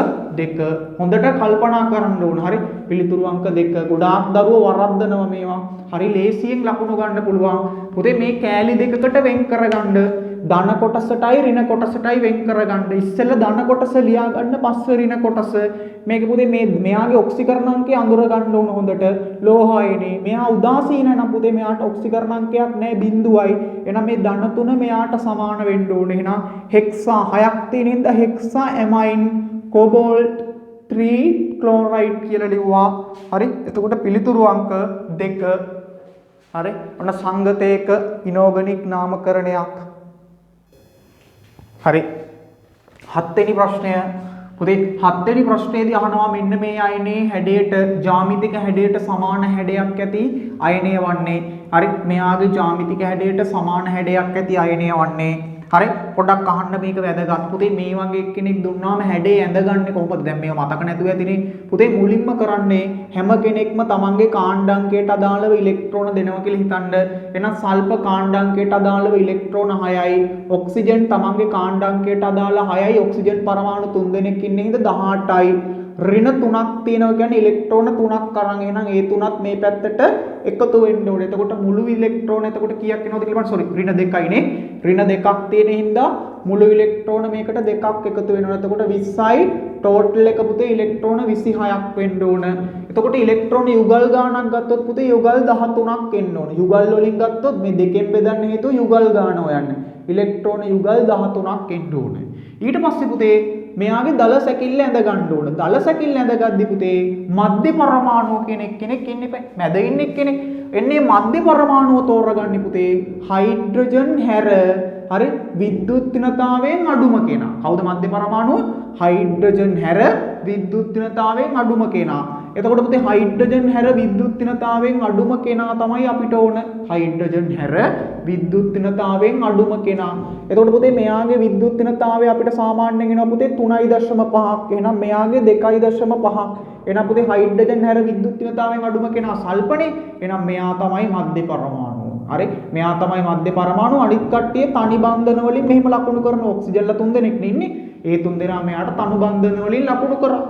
2 හොඳට කල්පනා කරන්න ඕන. හරි පිළිතුරු අංක 2 ගොඩාක් දරුවෝ වරද්දනවා මේවා. හරි ලේසියෙන් ලකුණු ගන්න පුළුවන්. පුතේ මේ කෑලි දෙකකට වෙන් කරගන්න ධන කොටසටයි ඍණ කොටසටයි වෙන් කරගන්න. ඉස්සෙල්ලා ධන කොටස ලියා ගන්න පස්සේ ඍණ කොටස. මේක පුතේ මෙයාගේ ඔක්සිකරණාංකය අඳුර ගන්න ඕන හොඳට. ලෝහයනේ. මෙයා උදාසීන නම් පුතේ මෙයාට ඔක්සිකරණාංකයක් නැහැ 0යි. එහෙනම් මේ ධන 3 මෙයාට සමාන වෙන්න ඕනේ. එහෙනම් හෙක්සා 6ක් තියෙන හින්දා හෙක්සා ඇමයින් කොබෝල්ට් 3 ක්ලෝරයිඩ් කියලා ලිව්වා. හරි? එතකොට පිළිතුරු අංක 2. හරි? ඔන්න සංගතයක ඉනෝගනික් නාමකරණයක්. හරි 7 වෙනි ප්‍රශ්නය පුතේ 7 වෙනි ප්‍රශ්නයේදී අහනවා මෙන්න මේ අයනේ හැඩයට ජ්‍යාමිතික හැඩයට සමාන හැඩයක් ඇති අයනය වන්නේ. හරි මෙයාගේ ජ්‍යාමිතික හැඩයට සමාන හැඩයක් ඇති අයනය වන්නේ. හරි පොඩ්ඩක් අහන්න මේක වැදගත්. පුතේ මේ වගේ කෙනෙක් දුන්නාම හැඩේ ඇඳගන්නේ කොහොමද? දැන් මේව මතක නැතුව ඇතිනේ. පුතේ මුලින්ම කරන්නේ හැම කෙනෙක්ම තමන්ගේ කාණ්ඩාංකයට අදාළව ඉලෙක්ට්‍රෝන දෙනවා කියලා හිතන්න. එහෙනම් සල්ප කාණ්ඩාංකයට අදාළව ඉලෙක්ට්‍රෝන 6යි. ඔක්සිජන් තමන්ගේ කාණ්ඩාංකයට අදාළ 6යි. ඔක්සිජන් පරමාණු 3 දෙනෙක් ඉන්න හින්දා 18යි. ඍණ 3ක් තියෙනවා කියන්නේ ඉලෙක්ට්‍රෝන 3ක් අරන් එහෙනම් ඒ 3ත් මේ පැත්තට එකතු වෙන්න ඕනේ. එතකොට මුළු ඉලෙක්ට්‍රෝන එතකොට කීයක් එනවද කියලා බලන්න. සෝරි ඍණ 2යිනේ. ඍණ 2ක් තියෙන හින්දා මුළු ඉලෙක්ට්‍රෝන මේකට 2ක් එකතු වෙනවා. එතකොට 20යි ටෝටල් එක පුතේ ඉලෙක්ට්‍රෝන 26ක් වෙන්න ඕන. එතකොට ඉලෙක්ට්‍රෝන යුගල් ගාණක් ගත්තොත් පුතේ යුගල් 13ක් එන්න ඕන. යුගල් වලින් ගත්තොත් මේ දෙකෙන් බෙදන්න හේතුව යුගල් ගාණ හොයන්න. ඉලෙක්ට්‍රෝන යුගල් 13ක් එන්න ඕන. ඊට පස්සේ පුතේ මෙයාගේ දල සැකිල්ල ඇඳ ගන්න ඕන. දල සැකිල්ල ඇඳගද්දි පුතේ මධ්‍ය පරමාණුව කෙනෙක් ඉන්න එපා. මැද ඉන්න කෙනෙක්. එන්නේ මධ්‍ය පරමාණුව තෝරගන්නේ පුතේ හයිඩ්‍රජන් හැර හරි විද්‍යුත්නතාවයෙන් අඩුම කෙනා. කවුද මධ්‍ය පරමාණුව? හයිඩ්‍රජන් හැර විද්‍යුත්නතාවයෙන් අඩුම කෙනා. එතකොට පුතේ හයිඩ්‍රජන් හැර විද්‍යුත්නතාවයෙන් අඩුම කෙනා තමයි අපිට ඕන. හයිඩ්‍රජන් හැර විද්‍යුත්නතාවයෙන් අඩුම කෙනා. එතකොට පුතේ මෙයාගේ විද්‍යුත්නතාවය අපිට සාමාන්‍යයෙන් එනවා පුතේ 3.5ක්. එහෙනම් මෙයාගේ 2.5ක්. එහෙනම් පුතේ හයිඩ්‍රජන් හැර විද්‍යුත්නතාවයෙන් අඩුම කෙනා සල්පනේ. එහෙනම් මෙයා තමයි මධ්‍ය පරමාණුව. හරි මෙයා තමයි මධ්‍ය පරමාණුව. අනිත් කට්ටිය තනි බන්ධන වලින් මෙහෙම ලකුණු කරන ඔක්සිජන්ලා 3 දෙනෙක් ඉන්නේ. ඒ 3 දෙනා මෙයාට තනු බන්ධන වලින් ලකුණු කරා.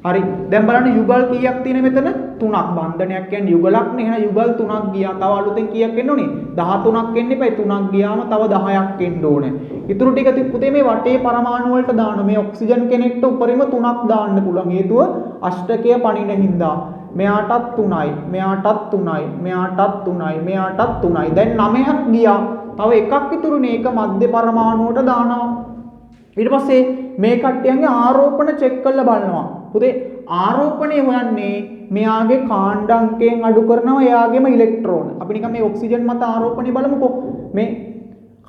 හරි දැන් බලන්න යුගල් කීයක් තියෙන මෙතන 3ක්. බන්ධනයක් කියන්නේ යුගලක් නේ. එහෙනම් යුගල් 3ක් ගියා. තව අලුතෙන් කීයක් එන්න ඕනේ? 13ක් එන්න එපා. 3ක් ගියාම තව 10ක් එන්න ඕනේ. ඊටු ටික පුතේ මේ වටේ පරමාණු වලට දාන්න. මේ ඔක්සිජන් කෙනෙක්ට උඩරිම 3ක් දාන්න පුළුවන්. හේතුව අෂ්ටකය පණින හින්දා. මෙයාටත් 3යි. මෙයාටත් 3යි. මෙයාටත් 3යි. මෙයාටත් 3යි. දැන් 9ක් ගියා. තව එකක් ඉතුරුනේ. ඒක මධ්‍ය පරමාණුවට දානවා. ඊට පස්සේ මේ කට්ටියන්ගේ ආරෝපණ චෙක් කරලා බලනවා. පුතේ ආරෝපණය හොයන්නේ මෙයාගේ කාණ්ඩාංකයෙන් අඩු කරනවා එයාගේම ඉලෙක්ට්‍රෝන. අපි නිකන් මේ ඔක්සිජන් මත ආරෝපණය බලමුකෝ. මේ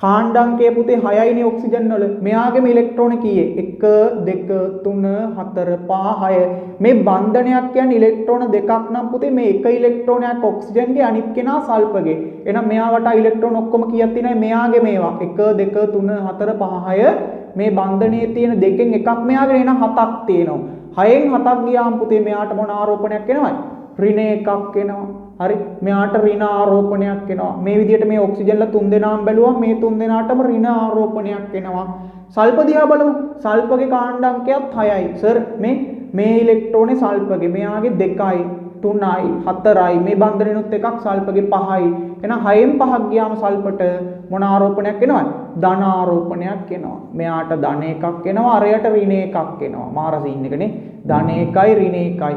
කාණ්ඩාංකයේ පුතේ 6යිනේ ඔක්සිජන් වල. මෙයාගේම ඉලෙක්ට්‍රෝන කීයේ? 1 2 3 4 5 6. මේ බන්ධනයක් කියන්නේ ඉලෙක්ට්‍රෝන දෙකක් නම් පුතේ මේ එක ඉලෙක්ට්‍රෝනයක් ඔක්සිජන්ගේ අනිත් කෙනා සල්පගේ. එහෙනම් මෙයා වටා ඉලෙක්ට්‍රෝන ඔක්කොම කීයක් තියෙනවද? මෙයාගේ මේවා 1 2 3 4 5 6. මේ බන්ධනයේ තියෙන දෙකෙන් එකක් මෙයාගේ එහෙනම් 7ක් තියෙනවා. 6න් 7ක් ගියාම පුතේ මෙයාට මොන ආරෝපණයක් එනවද? ඍණ එකක් එනවා. හරි මෙයාට ඍණ ආරෝපණයක් එනවා. මේ විදිහට මේ ඔක්සිජන්ලා තුන් දෙනාම බැලුවා මේ තුන් දෙනාටම ර්ණ ආරෝපණයක් එනවා. සල්ප දිහා බලමු. සල්පගේ කාණ්ඩාංකයත් 6යි. සර් මේ ඉලෙක්ට්‍රෝනේ සල්පගේ මෙයාගේ 2යි 3යි 4යි මේ බන්ධනෙනුත් එකක් සල්පගේ 5යි. එහෙනම් 6න් 5ක් ගියාම සල්පට මොන ආරෝපණයක් එනවද? ධන ආරෝපණයක් එනවා. මෙයාට ධන එකක් එනවා අරයට ඍණ එකක් එනවා. මාර සීන් එකනේ. ධන 1යි ඍණ 1යි.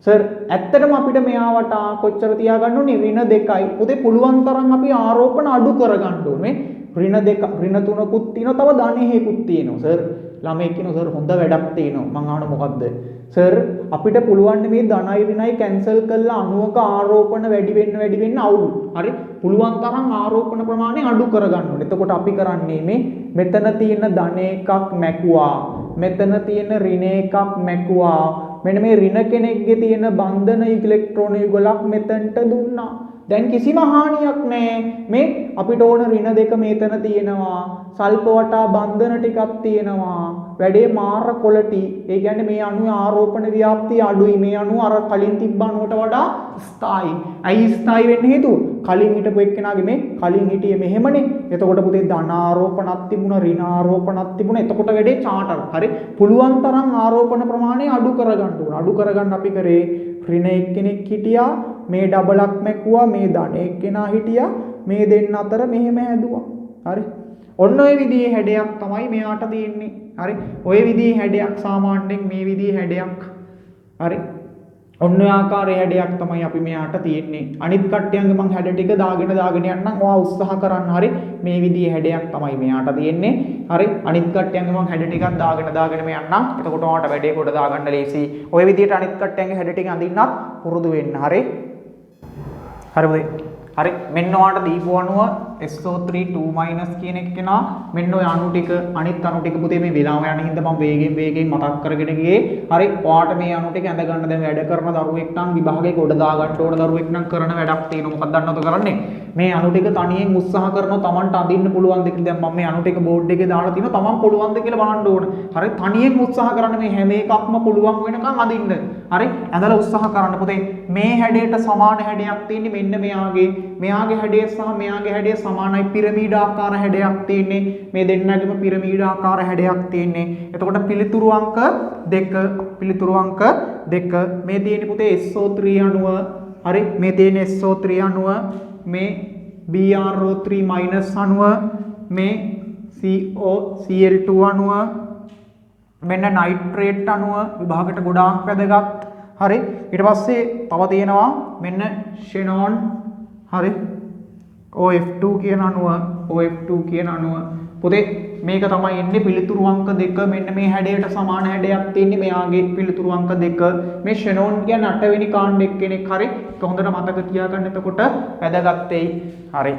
සර් ඇත්තටම අපිට මෙයාවට කොච්චර තියාගන්න ඕනේ? ඍණ 2යි. පුතේ පුළුවන් තරම් අපි ආරෝපණ අඩු කරගන්න ඕනේ. ඍණ 2 ඍණ 3කුත් තියෙනවා. තව ධන 1කුත් තියෙනවා. සර් ළමයි කියනවා සර් හොඳ වැඩක් තියෙනවා. මං අහන මොකද්ද? සර් අපිට පුළුවන් මේ ධනයි ඍණයි කැන්සල් කරලා 90ක ආරෝපණ වැඩි වෙන්න අවුල්. හරි? පුළුවන් තරම් ආරෝපණ ප්‍රමාණය අඩු කරගන්න ඕනේ. එතකොට අපි කරන්නේ මේ මෙතන තියෙන ධන එකක් මැකුවා. මෙතන තියෙන ඍණ එකක් මැකුවා. මෙන්න මේ ඍණ කෙනෙක්ගේ තියෙන බන්ධන ඉලෙක්ට්‍රෝන යුගලක් මෙතනට දුන්නා. දැන් කිසිම හානියක් නැහැ. මේ අපිට ඕන ඍණ දෙක මෙතන තියෙනවා. සල්ප වටා බන්ධන ටිකක් තියෙනවා. වැඩේ මාර කොලටි. ඒ කියන්නේ මේ අණුවේ ආරෝපණ ව්‍යාප්තිය අඩුයි. මේ අණුව අර කලින් තිබ්බ අණුවට වඩා ස්ථායි. ඇයි ස්ථායි වෙන්න හේතුව? කලින් හිටපු එක්කෙනාගේ මේ කලින් හිටියේ මෙහෙමනේ. එතකොට පුතේ ධන ආරෝපණක් තිබුණා, ඍණ ආරෝපණක් තිබුණා. එතකොට වැඩේ චාටර්. හරි. පුළුවන් තරම් ආරෝපණ ප්‍රමාණය අඩු කරගන්න ඕන. අඩු කරගන්න අපි කරේ ඍණ එක්කෙනෙක් හිටියා. මේ ඩබලක් මැකුවා. මේ ධන එක්කෙනා හිටියා. මේ දෙන්න අතර මෙහෙම හැදුවා. හරි. ඔන්න ඔය විදිහේ හැඩයක් තමයි මෙයාට තියෙන්නේ. හරි. ඔය විදිහේ හැඩයක් සාමාන්‍යයෙන් මේ විදිහේ හැඩයක්. හරි. ඔන්න ඔය ආකාරයේ හැඩයක් තමයි අපි මෙයාට තියෙන්නේ. අනිත් කට්ටියන්ගේ මං හැඩ ටික දාගෙන යන්නම්. ඔයා උත්සාහ කරන්න. හරි. මේ විදිහේ හැඩයක් තමයි මෙයාට තියෙන්නේ. හරි. අනිත් කට්ටියන්ගේ මං හැඩ ටිකක් දාගෙන යන්නම්. එතකොට ඔයාට වැඩේ කොට දාගන්න ලේසි. ඔය විදිහට අනිත් කට්ටියන්ගේ හැඩ ටික අඳින්නත් පුරුදු වෙන්න. හරි. හරි පුතේ. හරි මෙන්න ඔයාලට දීපු අණුව SO3 2- කියන එක කෙනා මෙන්න ඔය අණු ටික අනිත් අණු ටික පුතේ මේ වෙලාව යන හින්දා මම වේගෙන් මතක් කරගෙන ගියේ. හරි ඔයාලට මේ අණු ටික ඇඳ ගන්න දැන් වැඩ කරන දරුවෙක් නම් විභාගයේ ගොඩ දා ගන්න ඕන දරුවෙක් නම් කරන වැඩක් තියෙනවා. මොකක්ද දන්නවද කරන්නේ? මේ අණු ටික තනියෙන් උත්සාහ කරනවා Tamanට අඳින්න පුළුවන් දෙයක්. දැන් මම මේ අණු ටික බෝඩ් එකේ දාලා තිනවා. Taman පුළුවන් ද කියලා බලන්න ඕන. හරි තනියෙන් උත්සාහ කරන්න මේ හැම එකක්ම පුළුවන් වෙනකන් අඳින්න. හරි ඇඳලා උත්සාහ කරන්න පුතේ. මේ හැඩයට සමාන හැඩයක් තියෙන්නේ මෙන්න මෙයාගේ හැඩය සහ මෙයාගේ හැඩය සමානයි. පිරමීඩ ආකාර හැඩයක් තියෙන්නේ. මේ දෙන්නගේම පිරමීඩ ආකාර හැඩයක් තියෙන්නේ. එතකොට පිළිතුරු අංක 2 මේ තියෙන්නේ පුතේ SO3 අණුව. හරි මේ තියෙන්නේ SO3 අණුව. මේ BrO3- අණුව. මේ Cl2 අණුව. මෙන්න නයිට්‍රේට් අණුව විභාගයට ගොඩාක් වැදගත්. හරි ඊට පස්සේ තව තියෙනවා මෙන්න ෂෙනෝන්. හරි OF2 කියන අණුව පුතේ මේක තමයි එන්නේ පිළිතුරු අංක 2. මෙන්න මේ හැඩයට සමාන හැඩයක් තියෙන්නේ මෙයාගේ පිළිතුරු අංක 2. මේ ෂෙනෝන් කියන්නේ 8 වෙනි කාණ්ඩ එක්කෙනෙක්. හරි ඒක හොඳට මතක තියාගන්න. එතකොට වැදගත් වෙයි. හරි